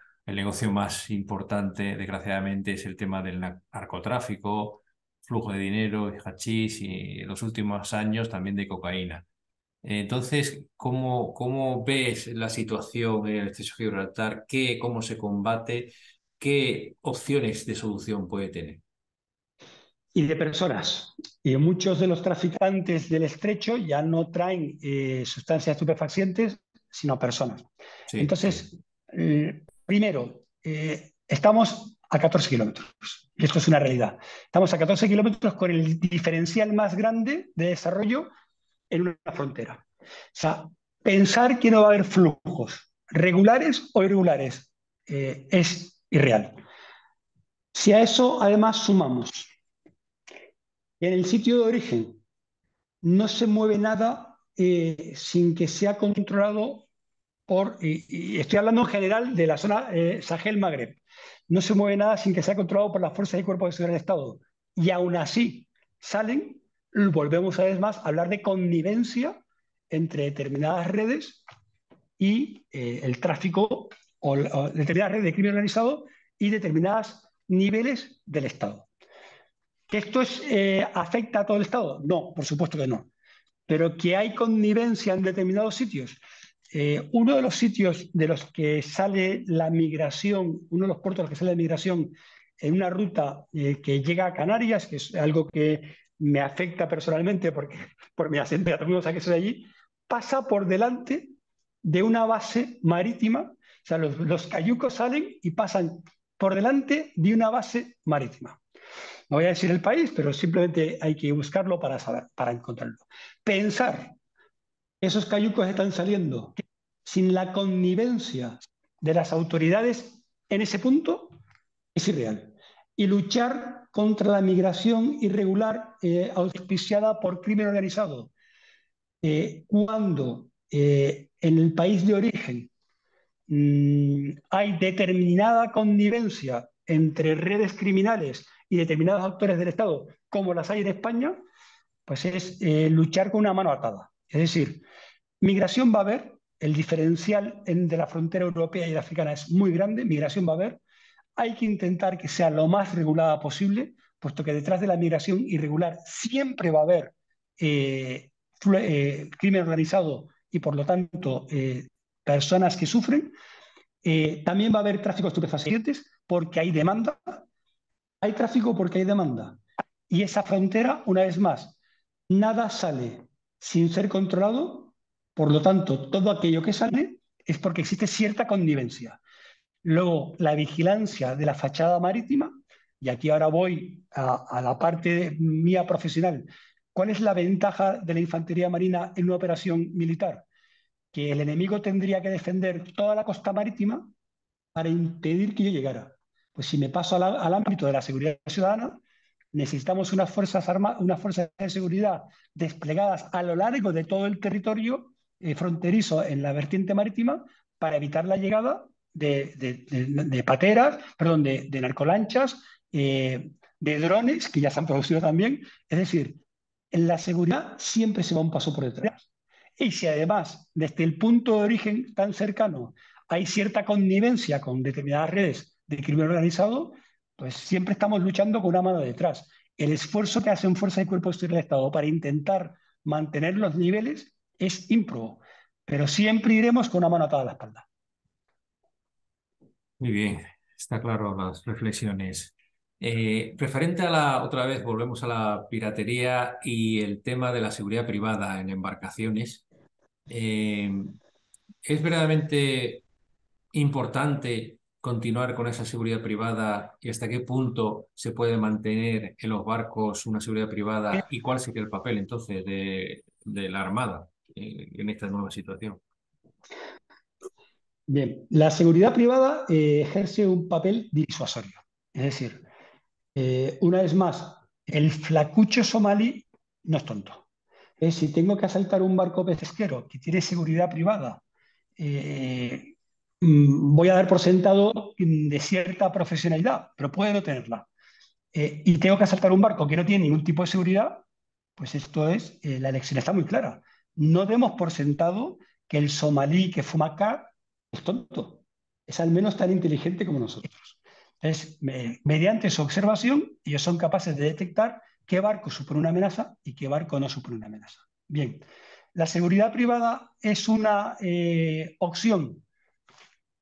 más importante, desgraciadamente, es el tema del narcotráfico, flujo de dinero, de hachís y en los últimos años también de cocaína. Entonces, ¿cómo ves la situación en el estrecho de Gibraltar? ¿Cómo se combate? ¿Qué opciones de solución puede tener? Y de personas. Y muchos de los traficantes del estrecho ya no traen sustancias estupefacientes, sino personas. Sí, sí. Entonces, primero, estamos a 14 kilómetros. Y esto es una realidad. Estamos a 14 kilómetros con el diferencial más grande de desarrollo en una frontera. O sea, pensar que no va a haber flujos regulares o irregulares es irreal. Si a eso además sumamos en el sitio de origen no se mueve nada sin que sea controlado y estoy hablando en general de la zona Sahel-Magreb, no se mueve nada sin que sea controlado por las fuerzas y cuerpos de seguridad del Estado. Y aún así salen, volvemos una vez más a hablar de connivencia entre determinadas redes y el tráfico o determinadas redes de crimen organizado y determinados niveles del Estado. ¿Que esto afecta a todo el Estado? No, por supuesto que no. Pero que hay connivencia en determinados sitios. Uno de los sitios de los que sale la migración, uno de los puertos de los que sale la migración en una ruta que llega a Canarias, que es algo que me afecta personalmente porque por mi acento, ya todo el mundo sabe que soy de allí, pasa por delante de una base marítima. O sea, los cayucos salen y pasan por delante de una base marítima. No voy a decir el país, pero simplemente hay que buscarlo para saber, para encontrarlo. Pensar que esos cayucos están saliendo sin la connivencia de las autoridades en ese punto es irreal. Y luchar contra la migración irregular auspiciada por crimen organizado, cuando en el país de origen hay determinada connivencia entre redes criminales y determinados actores del Estado, como las hay en España, pues es luchar con una mano atada. Es decir, migración va a haber, el diferencial de la frontera europea y la africana es muy grande, migración va a haber, hay que intentar que sea lo más regulada posible, puesto que detrás de la migración irregular siempre va a haber crimen organizado y por lo tanto personas que sufren. También va a haber tráfico de estupefacientes porque hay demanda, hay tráfico porque hay demanda. Y esa frontera, una vez más, nada sale sin ser controlado, por lo tanto, todo aquello que sale es porque existe cierta connivencia. Luego, la vigilancia de la fachada marítima, y aquí ahora voy a la parte mía profesional. ¿Cuál es la ventaja de la infantería marina en una operación militar? Que el enemigo tendría que defender toda la costa marítima para impedir que yo llegara. Pues si me paso al ámbito de la seguridad ciudadana, necesitamos unas fuerzas de seguridad desplegadas a lo largo de todo el territorio fronterizo en la vertiente marítima para evitar la llegada de pateras, perdón, de narcolanchas, de drones, que ya se han producido también. Es decir, en la seguridad siempre se va un paso por detrás. Y si además, desde el punto de origen tan cercano, hay cierta connivencia con determinadas redes de crimen organizado, pues siempre estamos luchando con una mano detrás. El esfuerzo que hacen fuerzas y cuerpos de seguridad del Estado para intentar mantener los niveles es ímprobo, pero siempre iremos con una mano atada a la espalda. Muy bien, está claro las reflexiones. Referente otra vez volvemos a la piratería y el tema de la seguridad privada en embarcaciones. Eh, ¿Es verdaderamente importante continuar con esa seguridad privada y hasta qué punto se puede mantener en los barcos una seguridad privada y cuál sería el papel entonces de la Armada en esta nueva situación? Bien, la seguridad privada ejerce un papel disuasorio. Es decir, una vez más, el flacucho somalí no es tonto. Si tengo que asaltar un barco pesquero que tiene seguridad privada, eh, voy a dar por sentado de cierta profesionalidad, pero puede no tenerla. Y tengo que asaltar un barco que no tiene ningún tipo de seguridad, pues esto es, la elección está muy clara. No demos por sentado que el somalí que fuma acá es tonto, es al menos tan inteligente como nosotros. Entonces, mediante su observación, ellos son capaces de detectar qué barco supone una amenaza y qué barco no supone una amenaza. Bien, ¿la seguridad privada es una opción?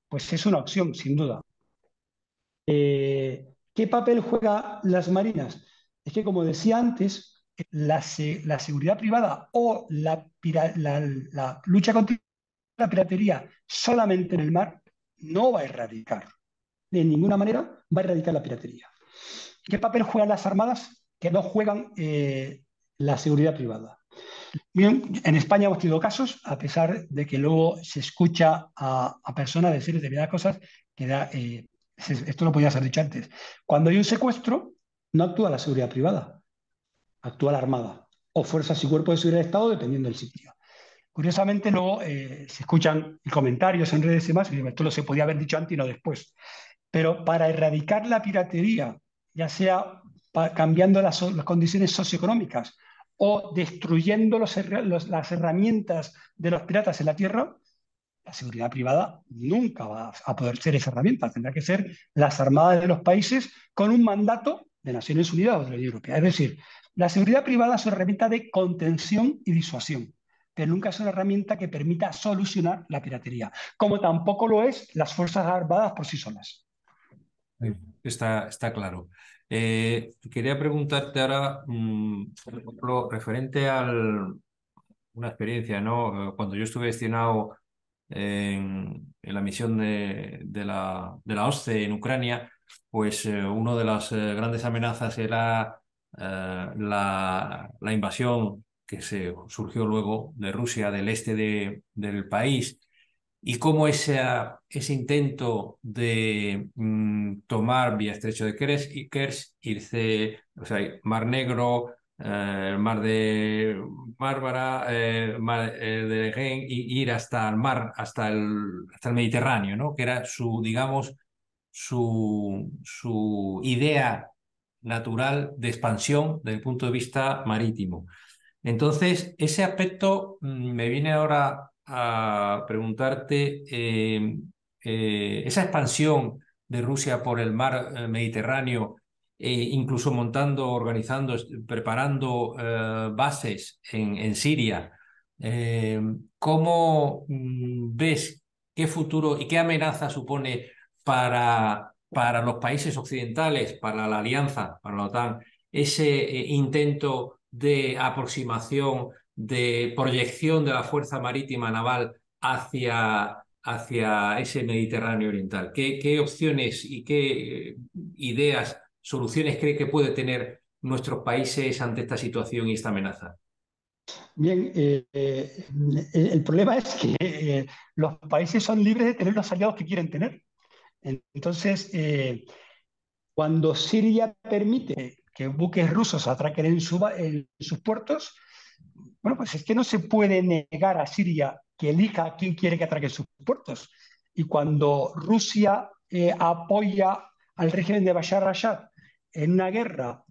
Pues es una opción, sin duda. ¿Qué papel juegan las marinas? Es que, como decía antes, la seguridad privada o la lucha contra la piratería solamente en el mar no va a erradicar, de ninguna manera va a erradicar la piratería. ¿Qué papel juegan las armadas que no juegan la seguridad privada? Bien, en España hemos tenido casos, a pesar de que luego se escucha a personas decir determinadas cosas que esto lo podía ser dicho antes. Cuando hay un secuestro, no actúa la seguridad privada, actúa la Armada o fuerzas y cuerpos de seguridad del Estado, dependiendo del sitio. Curiosamente, luego se escuchan comentarios en redes y demás, y esto lo se podía haber dicho antes y no después. Pero para erradicar la piratería, ya sea cambiando las condiciones socioeconómicas o destruyendo las herramientas de los piratas en la tierra, la seguridad privada nunca va a poder ser esa herramienta. Tendrá que ser las armadas de los países con un mandato de Naciones Unidas o de la Unión Europea. Es decir, la seguridad privada es una herramienta de contención y disuasión, pero nunca es una herramienta que permita solucionar la piratería, como tampoco lo es las Fuerzas Armadas por sí solas. Sí. Está claro. Quería preguntarte ahora, por ejemplo, referente a una experiencia, ¿no? Cuando yo estuve destinado en la misión de la OSCE en Ucrania, pues una de las grandes amenazas era la invasión que surgió luego de Rusia, del este del país, y cómo ese intento de tomar vía Estrecho de Kerch, irse, o sea, Mar Negro, el mar de Mármara, el mar de Egeo, y ir hasta el mar, hasta el Mediterráneo, ¿no? Que era digamos, su idea natural de expansión desde el punto de vista marítimo. Entonces, ese aspecto me viene ahora a preguntarte, esa expansión de Rusia por el mar Mediterráneo, incluso montando, organizando, preparando bases en Siria, eh, ¿cómo ves qué futuro y qué amenaza supone para los países occidentales, para la Alianza, para la OTAN, ese intento de aproximación, de proyección de la fuerza marítima naval hacia ese Mediterráneo oriental? ¿Qué opciones y qué ideas, soluciones cree que puede tener nuestros países ante esta situación y esta amenaza? Bien, el problema es que los países son libres de tener los aliados que quieren tener. Entonces, Cuando Siria permite que buques rusos atraquen en sus puertos, bueno, pues es que no se puede negar a Siria que elija a quién quiere que atraque en sus puertos. Y cuando Rusia apoya al régimen de Bashar al-Assad en una guerra,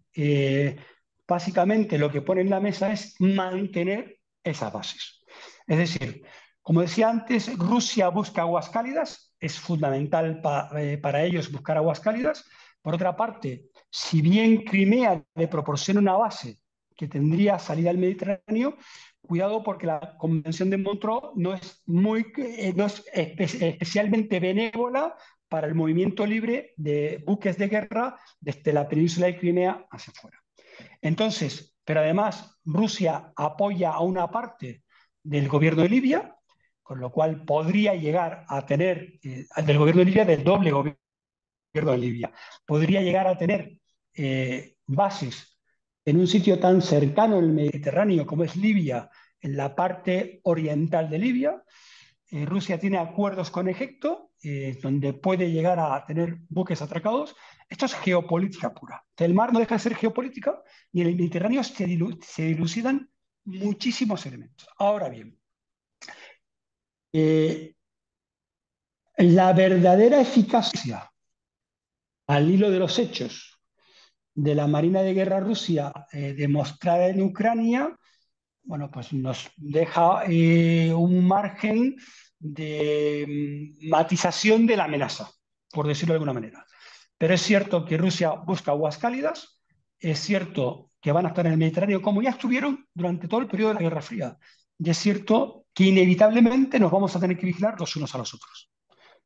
básicamente lo que pone en la mesa es mantener esas bases. Es decir, como decía antes, Rusia busca aguas cálidas, es fundamental para ellos buscar aguas cálidas. Por otra parte, si bien Crimea le proporciona una base que tendría salida al Mediterráneo, cuidado porque la Convención de Montreux no es especialmente benévola para el movimiento libre de buques de guerra desde la península de Crimea hacia afuera. Entonces, pero además Rusia apoya a una parte del gobierno de Libia, con lo cual podría llegar a tener, del gobierno de Libia, del doble gobierno de Libia, podría llegar a tener bases en un sitio tan cercano al Mediterráneo como es Libia, en la parte oriental de Libia. Rusia tiene acuerdos con Egipto, donde puede llegar a tener buques atracados. Esto es geopolítica pura. El mar no deja de ser geopolítica y en el Mediterráneo se dilucidan muchísimos elementos. Ahora bien, eh, la verdadera eficacia al hilo de los hechos de la Marina de Guerra Rusia demostrada en Ucrania, bueno, pues nos deja un margen de matización de la amenaza, por decirlo de alguna manera. Pero es cierto que Rusia busca aguas cálidas, es cierto que van a estar en el Mediterráneo como ya estuvieron durante todo el periodo de la Guerra Fría, y es cierto que inevitablemente nos vamos a tener que vigilar los unos a los otros.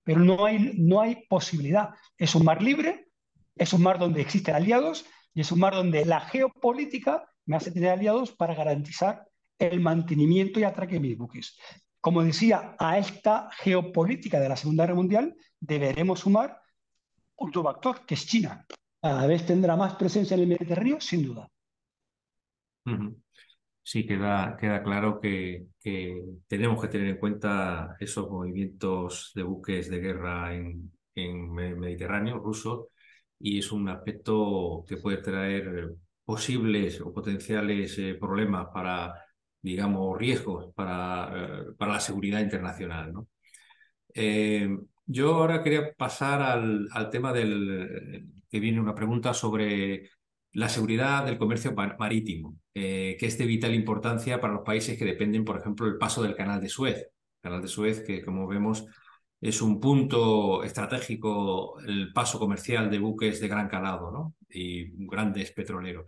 Pero no hay posibilidad. Es un mar libre, es un mar donde existen aliados y es un mar donde la geopolítica me hace tener aliados para garantizar el mantenimiento y atraque de mis buques. Como decía, a esta geopolítica de la Segunda Guerra Mundial deberemos sumar un nuevo actor, que es China. Cada vez tendrá más presencia en el Mediterráneo, sin duda. Ujú. Sí, queda claro que tenemos que tener en cuenta esos movimientos de buques de guerra en Mediterráneo ruso y es un aspecto que puede traer posibles o potenciales problemas para, digamos, riesgos para la seguridad internacional, ¿no? Eh, yo ahora quería pasar al tema que viene una pregunta sobre la seguridad del comercio marítimo, que es de vital importancia para los países que dependen, por ejemplo, del paso del Canal de Suez. El Canal de Suez, que como vemos es un punto estratégico, el paso comercial de buques de gran calado, ¿no? Y grandes petroleros.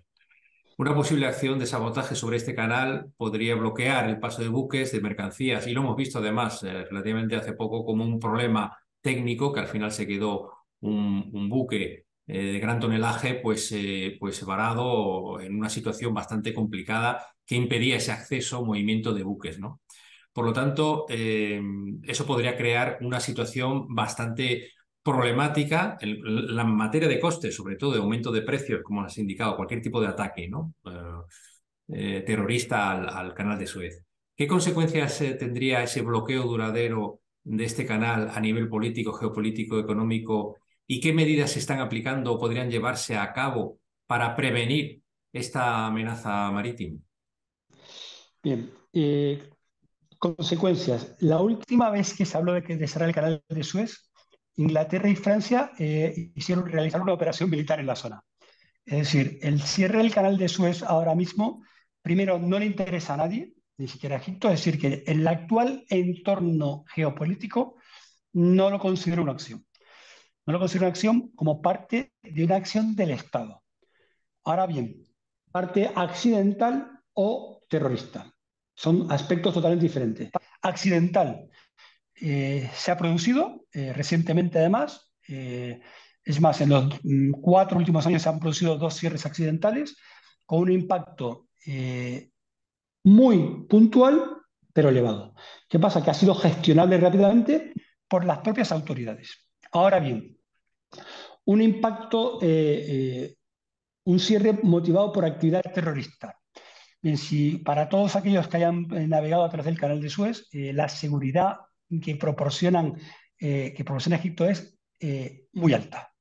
Una posible acción de sabotaje sobre este canal podría bloquear el paso de buques, de mercancías, y lo hemos visto además relativamente hace poco como un problema técnico que al final se quedó un buque de gran tonelaje pues varado en una situación bastante complicada que impedía ese acceso, movimiento de buques, ¿no? Por lo tanto, eso podría crear una situación bastante problemática en la materia de costes, sobre todo de aumento de precios, como has indicado, cualquier tipo de ataque, ¿no? Terrorista al canal de Suez. ¿Qué consecuencias tendría ese bloqueo duradero de este canal a nivel político, geopolítico, económico? ¿Y qué medidas se están aplicando o podrían llevarse a cabo para prevenir esta amenaza marítima? Bien, consecuencias. La última vez que se habló de cerrar el canal de Suez, Inglaterra y Francia realizaron una operación militar en la zona. Es decir, el cierre del canal de Suez ahora mismo, primero, no le interesa a nadie, ni siquiera a Egipto. Es decir, que en el actual entorno geopolítico no lo considero una acción. No lo considero una acción como parte de una acción del Estado. Ahora bien, parte accidental o terrorista. Son aspectos totalmente diferentes. Accidental se ha producido recientemente además. Es más, en los 4 últimos años se han producido 2 cierres accidentales con un impacto muy puntual, pero elevado. ¿Qué pasa? Que ha sido gestionable rápidamente por las propias autoridades. Ahora bien, un impacto, un cierre motivado por actividad terrorista. Bien, si para todos aquellos que hayan navegado a través del canal de Suez, la seguridad que proporciona Egipto es muy alta.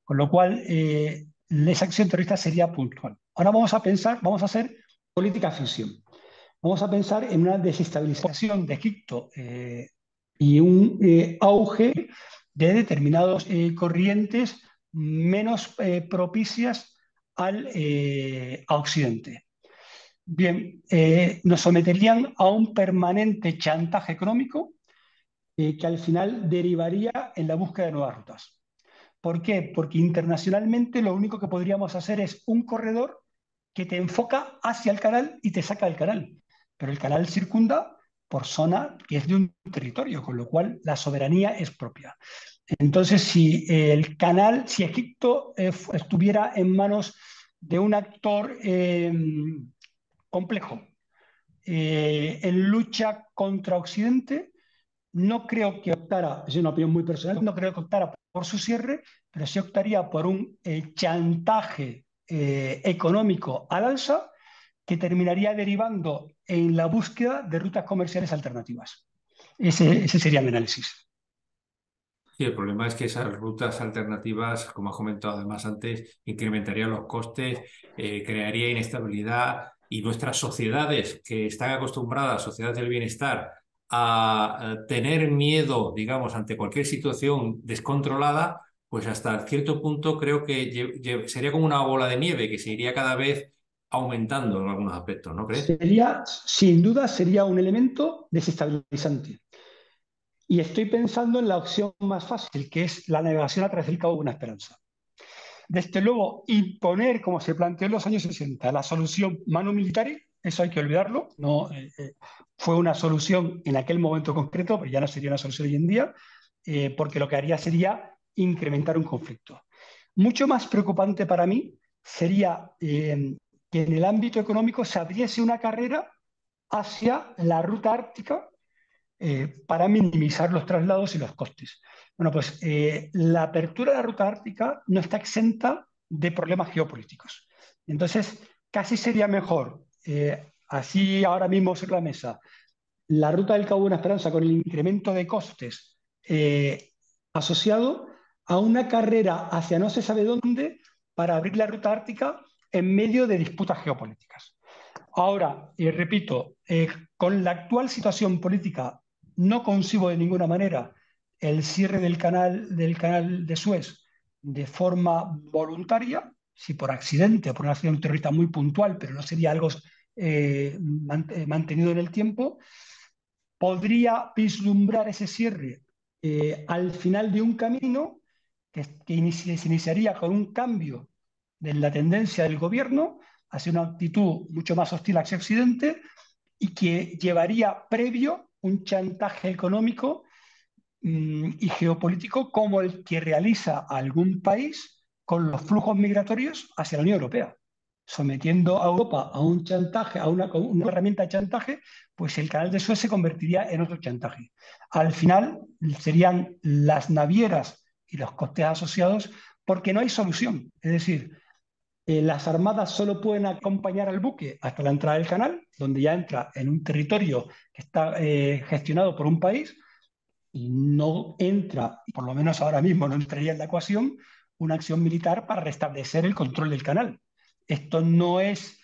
Con lo cual, esa acción terrorista sería puntual. Ahora vamos a hacer política ficción. Vamos a pensar en una desestabilización de Egipto y un auge de determinadas corrientes menos propicias a Occidente. Bien, nos someterían a un permanente chantaje económico que al final derivaría en la búsqueda de nuevas rutas. ¿Por qué? Porque internacionalmente lo único que podríamos hacer es un corredor que te enfoca hacia el canal y te saca del canal. Pero el canal circunda por zona que es de un territorio, con lo cual la soberanía es propia. Entonces, si el canal, si Egipto estuviera en manos de un actor complejo en lucha contra Occidente, no creo que optara, es una opinión muy personal, no creo que optara por su cierre, pero sí optaría por un chantaje económico al alza que terminaría derivando en la búsqueda de rutas comerciales alternativas. Ese sería mi análisis. Sí, el problema es que esas rutas alternativas, como has comentado además antes, incrementarían los costes, crearía inestabilidad y nuestras sociedades que están acostumbradas, sociedades del bienestar, a tener miedo, digamos, ante cualquier situación descontrolada, pues hasta cierto punto creo que sería como una bola de nieve que se iría cada vez aumentando en algunos aspectos, ¿no crees? Sin duda, sería un elemento desestabilizante. Y estoy pensando en la opción más fácil, que es la navegación a través del Cabo de Buena Esperanza. Desde luego, imponer, como se planteó en los años 60, la solución manu militari, eso hay que olvidarlo, no, fue una solución en aquel momento concreto, pero ya no sería una solución hoy en día, porque lo que haría sería incrementar un conflicto. Mucho más preocupante para mí sería que en el ámbito económico se abriese una carrera hacia la ruta ártica para minimizar los traslados y los costes. Bueno, pues la apertura de la ruta ártica no está exenta de problemas geopolíticos. Entonces, casi sería mejor, así ahora mismo sobre la mesa, la ruta del Cabo de Buena Esperanza con el incremento de costes asociado a una carrera hacia no se sabe dónde para abrir la ruta ártica en medio de disputas geopolíticas. Ahora, y repito, con la actual situación política no concibo de ninguna manera el cierre del canal de Suez de forma voluntaria, si por accidente o por una acción terrorista muy puntual, pero no sería algo mantenido en el tiempo, podría vislumbrar ese cierre al final de un camino se iniciaría con un cambio de la tendencia del gobierno hacia una actitud mucho más hostil hacia Occidente y que llevaría previo un chantaje económico y geopolítico como el que realiza algún país con los flujos migratorios hacia la Unión Europea. Sometiendo a Europa a un chantaje, a una herramienta de chantaje, pues el canal de Suez se convertiría en otro chantaje. Al final serían las navieras y los costes asociados porque no hay solución. Es decir, las armadas solo pueden acompañar al buque hasta la entrada del canal, donde ya entra en un territorio que está gestionado por un país, y no entra, por lo menos ahora mismo no entraría en la ecuación, una acción militar para restablecer el control del canal. Esto no es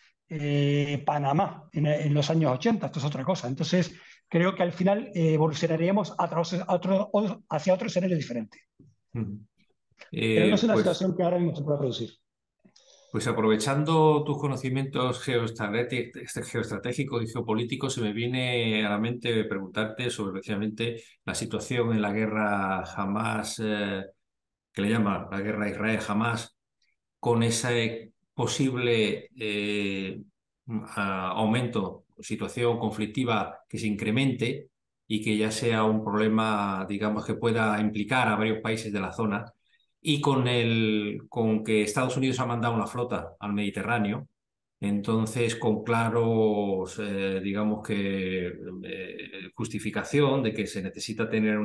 Panamá en los años 80, esto es otra cosa. Entonces, creo que al final evolucionaríamos hacia otro escenario diferente. Mm. Pero no es una Pues situación que ahora mismo se pueda producir. Pues aprovechando tus conocimientos geoestratégicos y geopolíticos, se me viene a la mente preguntarte sobre precisamente la situación en la guerra Hamas, que le llaman la guerra Israel-Hamas, con ese posible aumento, situación conflictiva que se incremente y que ya sea un problema, digamos, que pueda implicar a varios países de la zona y con que Estados Unidos ha mandado una flota al Mediterráneo, entonces con claros, digamos que, justificación de que se necesita tener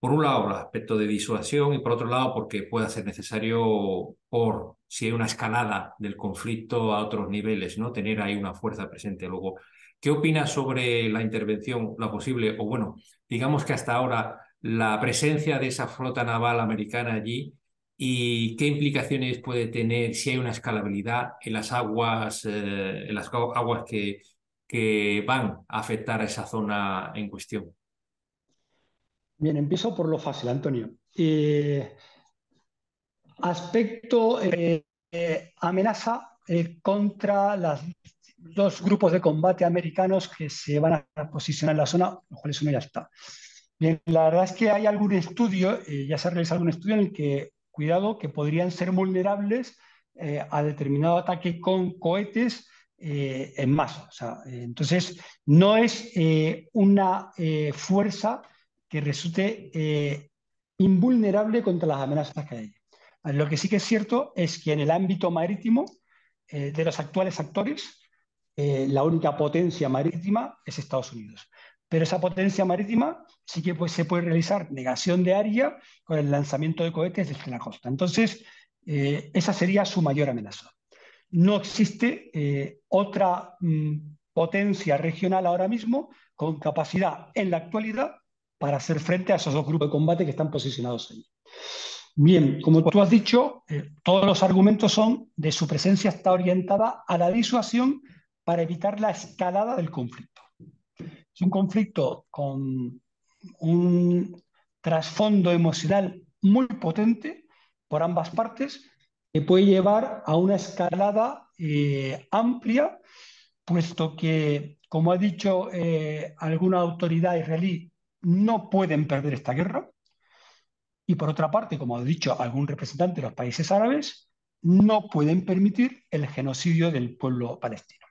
por un lado, el aspecto de disuasión y por otro lado, porque pueda ser necesario, por si hay una escalada del conflicto a otros niveles, ¿no? Tener ahí una fuerza presente. Luego, ¿qué opinas sobre la intervención, la posible, o bueno, digamos que hasta ahora la presencia de esa flota naval americana allí y qué implicaciones puede tener si hay una escalabilidad en las aguas que van a afectar a esa zona en cuestión. Bien, empiezo por lo fácil, Antonio. Aspecto amenaza contra los dos grupos de combate americanos que se van a posicionar en la zona, los cuales uno ya está. Bien, la verdad es que hay algún estudio, ya se ha realizado algún estudio en el que, cuidado, que podrían ser vulnerables a determinado ataque con cohetes en masa. O sea, entonces, no es una fuerza que resulte invulnerable contra las amenazas que hay. Lo que sí que es cierto es que en el ámbito marítimo de los actuales actores, la única potencia marítima es Estados Unidos. Pero esa potencia marítima sí que se puede realizar negación de área con el lanzamiento de cohetes desde la costa. Entonces, esa sería su mayor amenaza. No existe otra potencia regional ahora mismo con capacidad en la actualidad para hacer frente a esos dos grupos de combate que están posicionados allí. Bien, como tú has dicho, todos los argumentos son de su presencia está orientada a la disuasión para evitar la escalada del conflicto. Es un conflicto con un trasfondo emocional muy potente por ambas partes que puede llevar a una escalada amplia, puesto que, como ha dicho alguna autoridad israelí, no pueden perder esta guerra. Y por otra parte, como ha dicho algún representante de los países árabes, no pueden permitir el genocidio del pueblo palestino.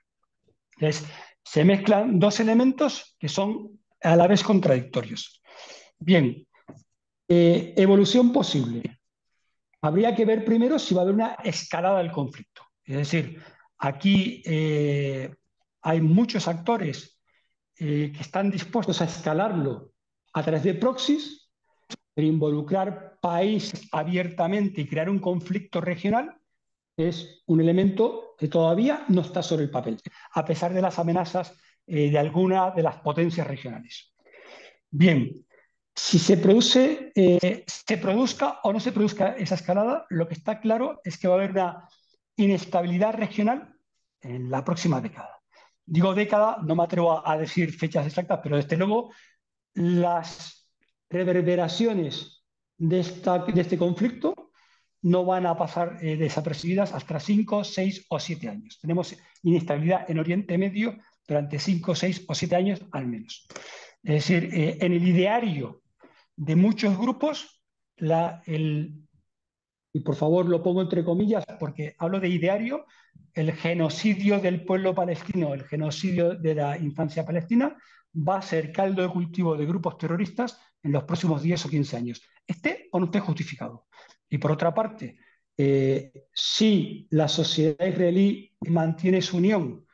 Entonces, se mezclan dos elementos que son a la vez contradictorios. Bien, evolución posible. Habría que ver primero si va a haber una escalada del conflicto. Es decir, aquí hay muchos actores que están dispuestos a escalarlo a través de proxies, pero involucrar países abiertamente y crear un conflicto regional es un elemento que todavía no está sobre el papel, a pesar de las amenazas de alguna de las potencias regionales. Bien, si se produzca o no se produzca esa escalada, lo que está claro es que va a haber una inestabilidad regional en la próxima década. Digo década, no me atrevo a decir fechas exactas, pero desde luego las reverberaciones de este conflicto no van a pasar desapercibidas hasta 5, 6 o 7 años. Tenemos inestabilidad en Oriente Medio durante 5, 6 o 7 años al menos. Es decir, en el ideario de muchos grupos, y por favor lo pongo entre comillas porque hablo de ideario, el genocidio del pueblo palestino, el genocidio de la infancia palestina, va a ser caldo de cultivo de grupos terroristas en los próximos 10 o 15 años, esté o no esté justificado. Y por otra parte, si la sociedad israelí mantiene su unión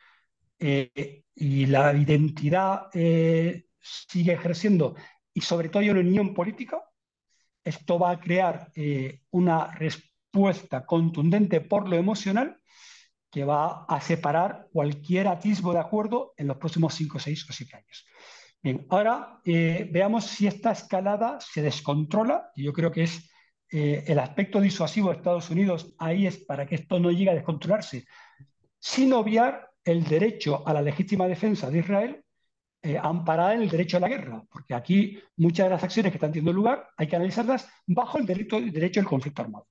y la identidad sigue ejerciendo, y sobre todo hay una unión política, esto va a crear una respuesta contundente por lo emocional que va a separar cualquier atisbo de acuerdo en los próximos 5, 6 o 7 años. Bien, ahora veamos si esta escalada se descontrola, y yo creo que es el aspecto disuasivo de Estados Unidos, ahí es para que esto no llegue a descontrolarse, sin obviar el derecho a la legítima defensa de Israel amparada en el derecho a la guerra, porque aquí muchas de las acciones que están teniendo lugar hay que analizarlas bajo el derecho del conflicto armado.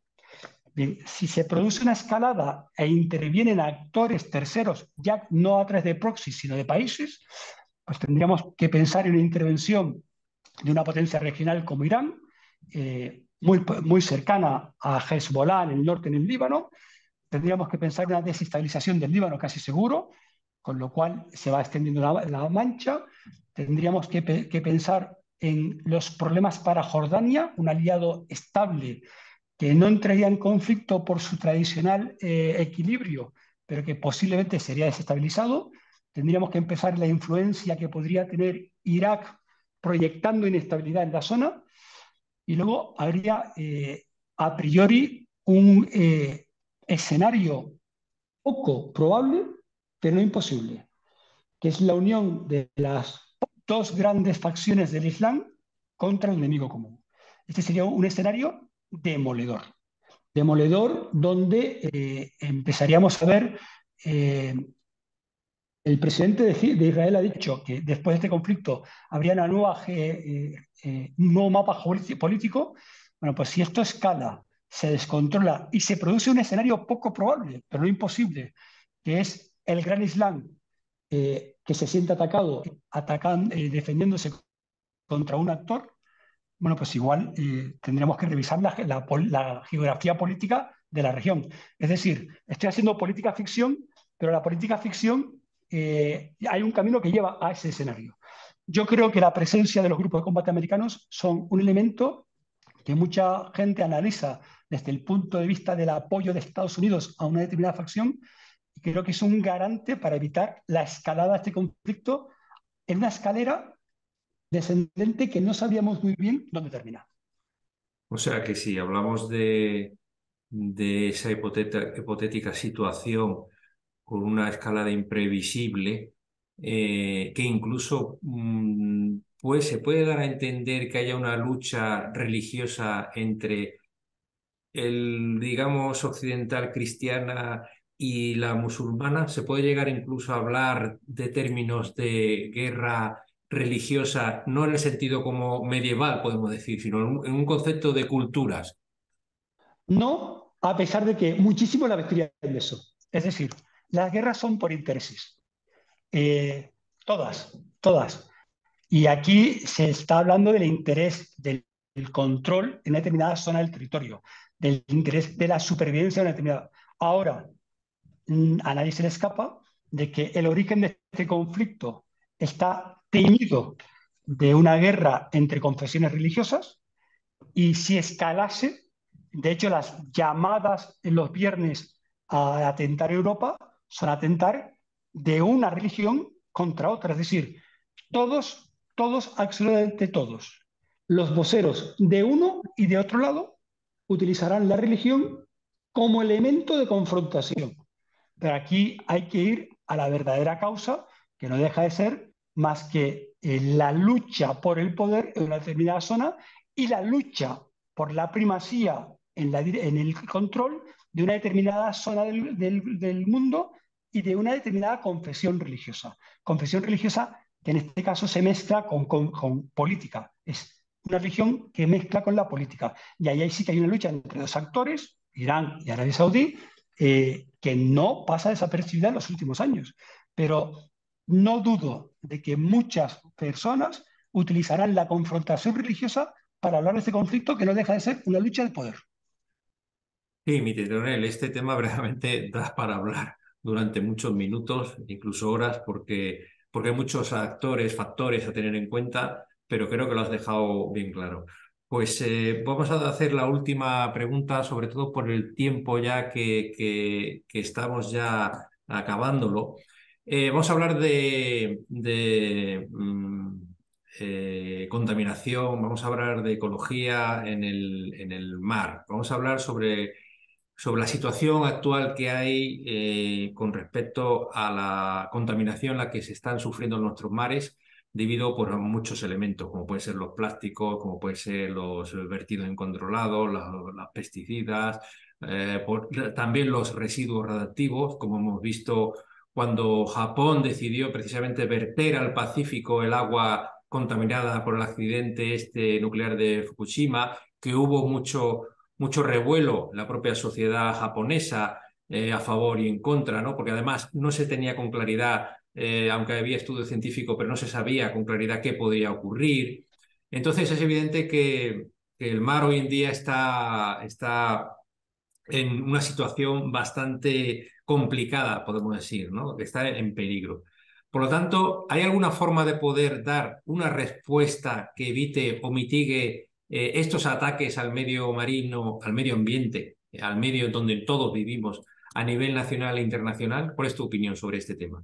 Bien, si se produce una escalada e intervienen actores terceros, ya no a través de proxies, sino de países, pues tendríamos que pensar en una intervención de una potencia regional como Irán, muy cercana a Hezbollah en el norte, en el Líbano. Tendríamos que pensar en una desestabilización del Líbano casi seguro, con lo cual se va extendiendo la mancha. Tendríamos que pensar en los problemas para Jordania, un aliado estable que no entraría en conflicto por su tradicional equilibrio, pero que posiblemente sería desestabilizado. Tendríamos que empezar la influencia que podría tener Irak proyectando inestabilidad en la zona. Y luego habría a priori un escenario poco probable, pero no imposible, que es la unión de las dos grandes facciones del Islam contra un enemigo común. Este sería un escenario demoledor. demoledor, donde empezaríamos a ver, eh, el presidente de Israel ha dicho que después de este conflicto habría un nuevo mapa político. Bueno, pues si esto escala, se descontrola y se produce un escenario poco probable, pero no imposible, que es el Gran Islam, que se siente atacado, defendiéndose contra un actor, bueno, pues igual tendremos que revisar la geografía política de la región. Es decir, estoy haciendo política ficción, pero la política ficción, hay un camino que lleva a ese escenario. Yo creo que la presencia de los grupos de combate americanos son un elemento que mucha gente analiza desde el punto de vista del apoyo de Estados Unidos a una determinada facción, y creo que es un garante para evitar la escalada de este conflicto en una escalera descendente que no sabíamos muy bien dónde termina. O sea que si hablamos de esa hipotética situación con una escalada imprevisible, que incluso pues, se puede dar a entender que haya una lucha religiosa entre el, digamos, occidental cristiana y la musulmana. Se puede llegar incluso a hablar de términos de guerra religiosa, no en el sentido como medieval, podemos decir, sino en un concepto de culturas. No, a pesar de que muchísimo la vestían de eso. Es decir, las guerras son por intereses. Eh, todas. Y aquí se está hablando del interés del control en una determinada zona del territorio, del interés de la supervivencia de una determinada. Ahora, a nadie se le escapa de que el origen de este conflicto está teñido de una guerra entre confesiones religiosas, y si escalase, de hecho, las llamadas en los viernes a atentar en Europa son atentar de una religión contra otra. Es decir, absolutamente todos, los voceros de uno y de otro lado utilizarán la religión como elemento de confrontación. Pero aquí hay que ir a la verdadera causa, que no deja de ser más que la lucha por el poder en una determinada zona y la lucha por la primacía en el control de una determinada zona del mundo y de una determinada confesión religiosa. Confesión religiosa que en este caso se mezcla con política. Es una religión que mezcla con la política. Y ahí sí que hay una lucha entre dos actores, Irán y Arabia Saudí, que no pasa desapercibida en los últimos años. Pero no dudo de que muchas personas utilizarán la confrontación religiosa para hablar de este conflicto, que no deja de ser una lucha de poder. Sí, mi Leonel, este tema verdaderamente da para hablar durante muchos minutos, incluso horas, porque hay muchos actores, factores a tener en cuenta, pero creo que lo has dejado bien claro. Pues vamos a hacer la última pregunta, sobre todo por el tiempo ya que estamos ya acabándolo. Vamos a hablar de contaminación, vamos a hablar de ecología en el mar, vamos a hablar sobre la situación actual que hay con respecto a la contaminación la que se están sufriendo en nuestros mares debido por, a muchos elementos, como pueden ser los plásticos, como pueden ser los vertidos incontrolados, las pesticidas, también los residuos radiactivos, como hemos visto cuando Japón decidió precisamente verter al Pacífico el agua contaminada por el accidente este nuclear de Fukushima, que hubo mucho revuelo en la propia sociedad japonesa a favor y en contra, ¿no? Porque además no se tenía con claridad, aunque había estudio científico, pero no se sabía con claridad qué podría ocurrir. Entonces es evidente que el mar hoy en día está en una situación bastante complicada, podemos decir, ¿no? Que está en peligro. Por lo tanto, ¿hay alguna forma de poder dar una respuesta que evite o mitigue estos ataques al medio marino, al medio ambiente, al medio donde todos vivimos a nivel nacional e internacional? ¿Cuál es tu opinión sobre este tema?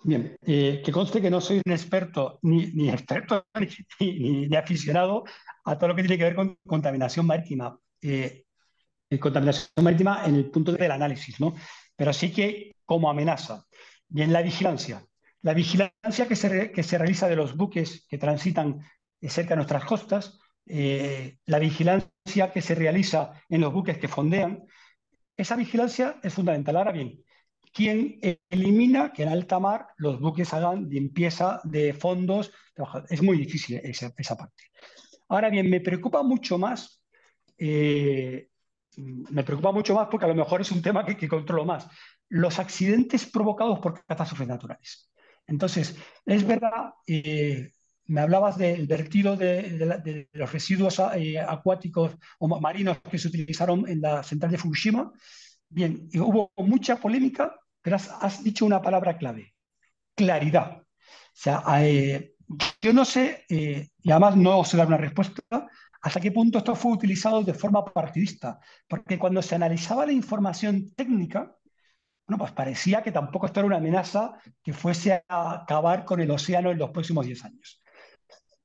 Bien, que conste que no soy un experto, ni experto, ni aficionado a todo lo que tiene que ver con contaminación marítima. Contaminación marítima en el punto del análisis, ¿no? Pero sí que como amenaza. Bien, la vigilancia. La vigilancia que se realiza de los buques que transitan cerca de nuestras costas, la vigilancia que se realiza en los buques que fondean, esa vigilancia es fundamental. Ahora bien, ¿quién elimina que en alta mar los buques hagan limpieza de fondos? Es muy difícil esa parte. Ahora bien, eh, me preocupa mucho más porque a lo mejor es un tema que controlo más. Los accidentes provocados por catástrofes naturales. Entonces, es verdad, me hablabas del vertido de los residuos acuáticos o marinos que se utilizaron en la central de Fukushima. Bien, y hubo mucha polémica, pero has dicho una palabra clave: claridad. O sea, yo no sé, y además no sé dar una respuesta, hasta qué punto esto fue utilizado de forma partidista, porque cuando se analizaba la información técnica, bueno, pues parecía que tampoco esto era una amenaza que fuese a acabar con el océano en los próximos 10 años.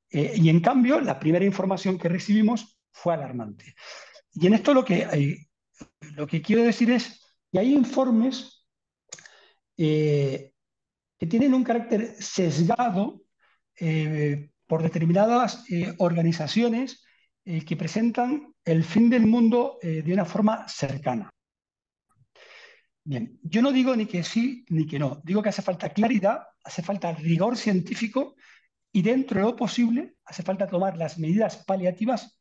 Y en cambio, la primera información que recibimos fue alarmante. Y en esto lo que quiero decir es que hay informes que tienen un carácter sesgado por determinadas organizaciones que presentan el fin del mundo de una forma cercana. Bien, yo no digo ni que sí ni que no, digo que hace falta claridad, hace falta rigor científico y dentro de lo posible hace falta tomar las medidas paliativas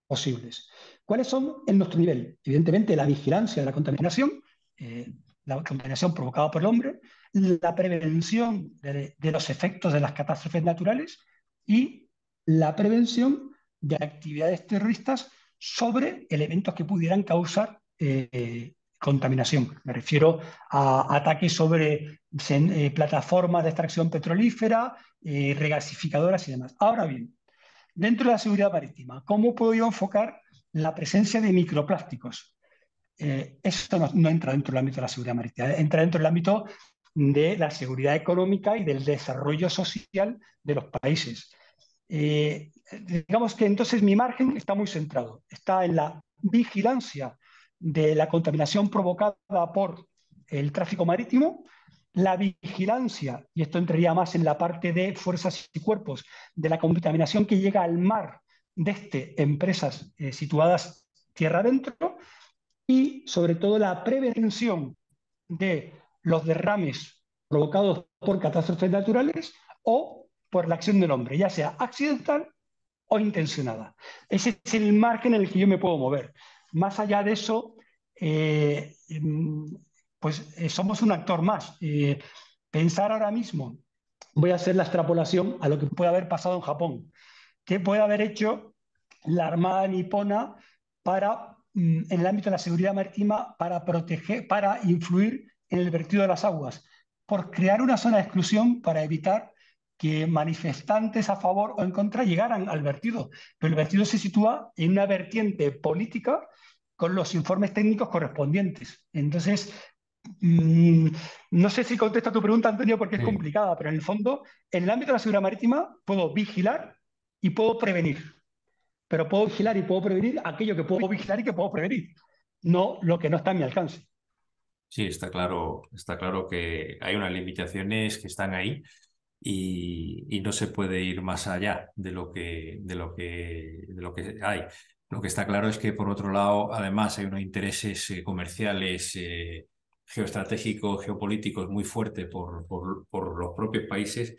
posibles. ¿Cuáles son en nuestro nivel? Evidentemente, la vigilancia de eh, la contaminación provocada por el hombre, la prevención de los efectos de las catástrofes naturales y la prevención de actividades terroristas sobre elementos que pudieran causar contaminación. Me refiero a ataques sobre plataformas de extracción petrolífera, regasificadoras y demás. Ahora bien, dentro de la seguridad marítima, ¿cómo puedo yo enfocar la presencia de microplásticos? Esto no entra dentro del ámbito de la seguridad marítima, entra dentro del ámbito de la seguridad económica y del desarrollo social de los países. Digamos que entonces mi margen está muy centrado, está en la vigilancia de la contaminación provocada por el tráfico marítimo, la vigilancia, y esto entraría más en la parte de fuerzas y cuerpos, de la contaminación que llega al mar desde empresas situadas tierra adentro, y sobre todo la prevención de los derrames provocados por catástrofes naturales o por la acción del hombre, ya sea accidental o intencionada. Ese es el margen en el que yo me puedo mover. Más allá de eso, eh, somos un actor más. Pensar ahora mismo, voy a hacer la extrapolación a lo que puede haber pasado en Japón. ¿Qué puede haber hecho la Armada nipona en el ámbito de la seguridad marítima para proteger, para influir en el vertido de las aguas? Por crear una zona de exclusión para evitar que manifestantes a favor o en contra llegaran al vertido. Pero el vertido se sitúa en una vertiente política con los informes técnicos correspondientes. Entonces, mmm, no sé si contesta tu pregunta, Antonio, porque es Sí. complicada, pero en el fondo, en el ámbito de la seguridad marítima, puedo vigilar y puedo prevenir. Pero puedo vigilar y puedo prevenir aquello que puedo vigilar y que puedo prevenir, no lo que no está a mi alcance. Sí, está claro que hay unas limitaciones que están ahí y no se puede ir más allá de lo que hay. Lo que está claro es que, por otro lado, además hay unos intereses comerciales, geoestratégicos, geopolíticos muy fuertes por los propios países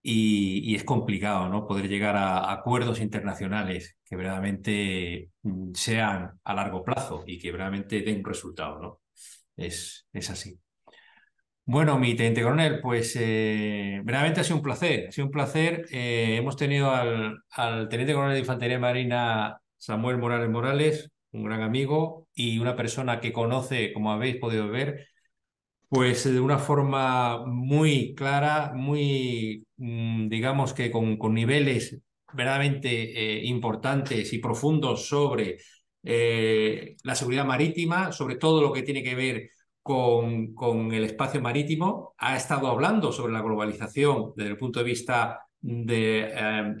y es complicado, ¿no? Poder llegar a acuerdos internacionales que verdaderamente sean a largo plazo y que verdaderamente den un resultado, ¿no? Es así. Bueno, mi teniente coronel, pues verdaderamente ha sido un placer. Ha sido un placer. Hemos tenido al teniente coronel de Infantería Marina Samuel Morales Morales, un gran amigo y una persona que conoce, como habéis podido ver, pues de una forma muy clara, muy, digamos que con niveles verdaderamente importantes y profundos sobre la seguridad marítima, sobre todo lo que tiene que ver con el espacio marítimo. Ha estado hablando sobre la globalización desde el punto de vista de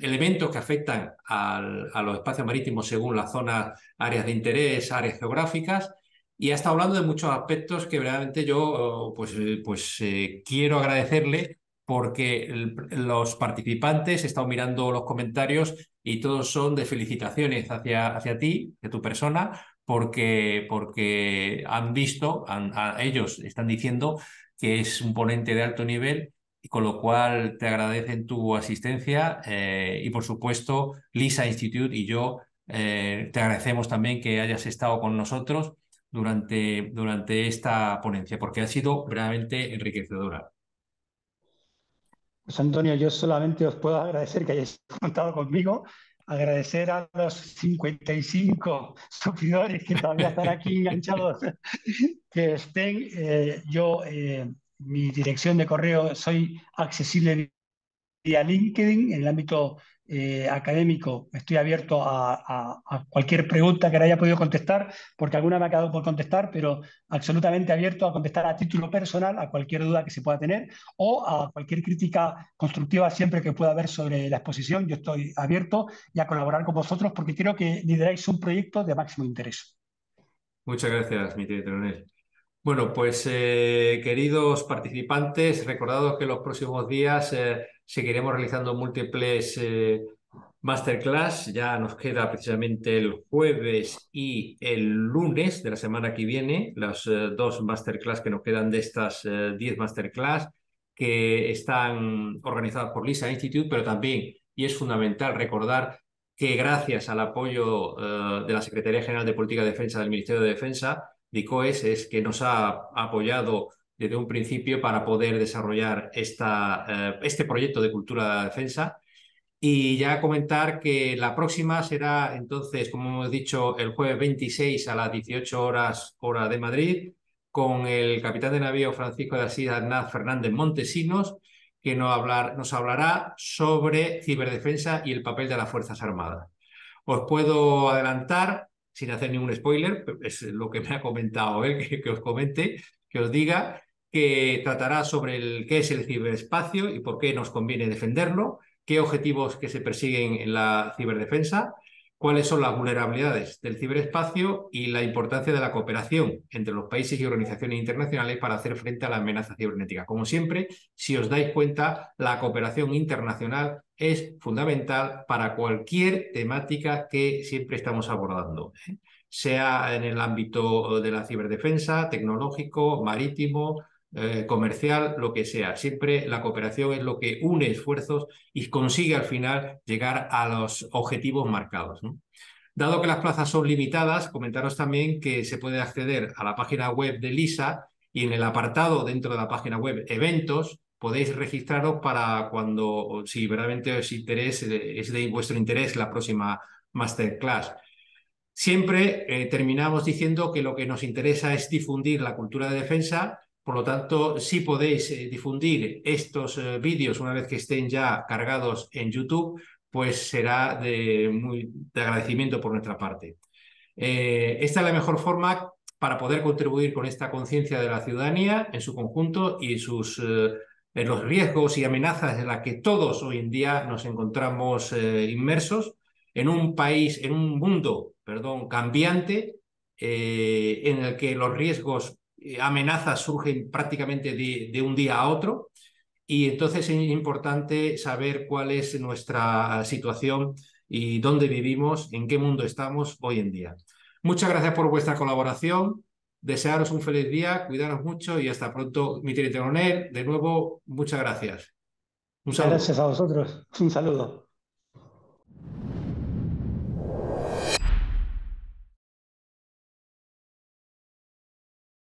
elementos que afectan a los espacios marítimos según las zonas, áreas de interés, áreas geográficas. Y ha estado hablando de muchos aspectos que verdaderamente yo quiero agradecerle porque los participantes he estado mirando los comentarios y todos son de felicitaciones hacia ti, de tu persona, porque han visto, ellos están diciendo que es un ponente de alto nivel y con lo cual te agradecen tu asistencia y por supuesto Lisa Institute y yo te agradecemos también que hayas estado con nosotros durante esta ponencia porque ha sido realmente enriquecedora. Pues Antonio, yo solamente os puedo agradecer que hayáis contado conmigo, agradecer a los 55 sufridores que todavía están aquí enganchados, que estén. Mi dirección de correo, soy accesible vía LinkedIn. En el ámbito académico estoy abierto a cualquier pregunta que le haya podido contestar, porque alguna me ha quedado por contestar, pero absolutamente abierto a contestar a título personal a cualquier duda que se pueda tener o a cualquier crítica constructiva siempre que pueda haber sobre la exposición. Yo estoy abierto y a colaborar con vosotros porque creo que lideráis un proyecto de máximo interés. Muchas gracias, mi querido Leonel. Bueno, pues queridos participantes, recordad que los próximos días seguiremos realizando múltiples masterclass. Ya nos queda precisamente el jueves y el lunes de la semana que viene, las dos masterclass que nos quedan de estas 10 masterclass que están organizadas por Lisa Institute, pero también, y es fundamental recordar que gracias al apoyo de la Secretaría General de Política de Defensa del Ministerio de Defensa, DICOES, es que nos ha apoyado desde un principio para poder desarrollar este proyecto de cultura de la defensa. Y ya comentar que la próxima será entonces, como hemos dicho, el jueves 26 a las 18 horas, hora de Madrid, con el capitán de navío Francisco de Asís Arnaz Fernández Montesinos, que nos hablará sobre ciberdefensa y el papel de las Fuerzas Armadas. Os puedo adelantar, sin hacer ningún spoiler, es lo que me ha comentado él, que os comente, que os diga, que tratará sobre qué es el ciberespacio y por qué nos conviene defenderlo, qué objetivos que se persiguen en la ciberdefensa, cuáles son las vulnerabilidades del ciberespacio y la importancia de la cooperación entre los países y organizaciones internacionales para hacer frente a la amenaza cibernética. Como siempre, si os dais cuenta, la cooperación internacional es fundamental para cualquier temática que siempre estamos abordando, sea en el ámbito de la ciberdefensa, tecnológico, marítimo, comercial, lo que sea. Siempre la cooperación es lo que une esfuerzos y consigue al final llegar a los objetivos marcados, ¿no? Dado que las plazas son limitadas, comentaros también que se puede acceder a la página web de LISA y en el apartado dentro de la página web Eventos podéis registraros para cuando, si verdaderamente es de vuestro interés la próxima masterclass. Siempre terminamos diciendo que lo que nos interesa es difundir la cultura de defensa. Por lo tanto, si podéis difundir estos vídeos una vez que estén ya cargados en YouTube, pues será de agradecimiento por nuestra parte. Esta es la mejor forma para poder contribuir con esta conciencia de la ciudadanía en su conjunto y en los riesgos y amenazas en las que todos hoy en día nos encontramos inmersos en un país, en un mundo, perdón, cambiante, en el que los riesgos, amenazas surgen prácticamente de un día a otro. Y entonces es importante saber cuál es nuestra situación y dónde vivimos, en qué mundo estamos hoy en día. Muchas gracias por vuestra colaboración. Desearos un feliz día, cuidaros mucho y hasta pronto. Mi Coronel, de nuevo, muchas gracias. Un Muchas saludo. gracias a vosotros. Un saludo.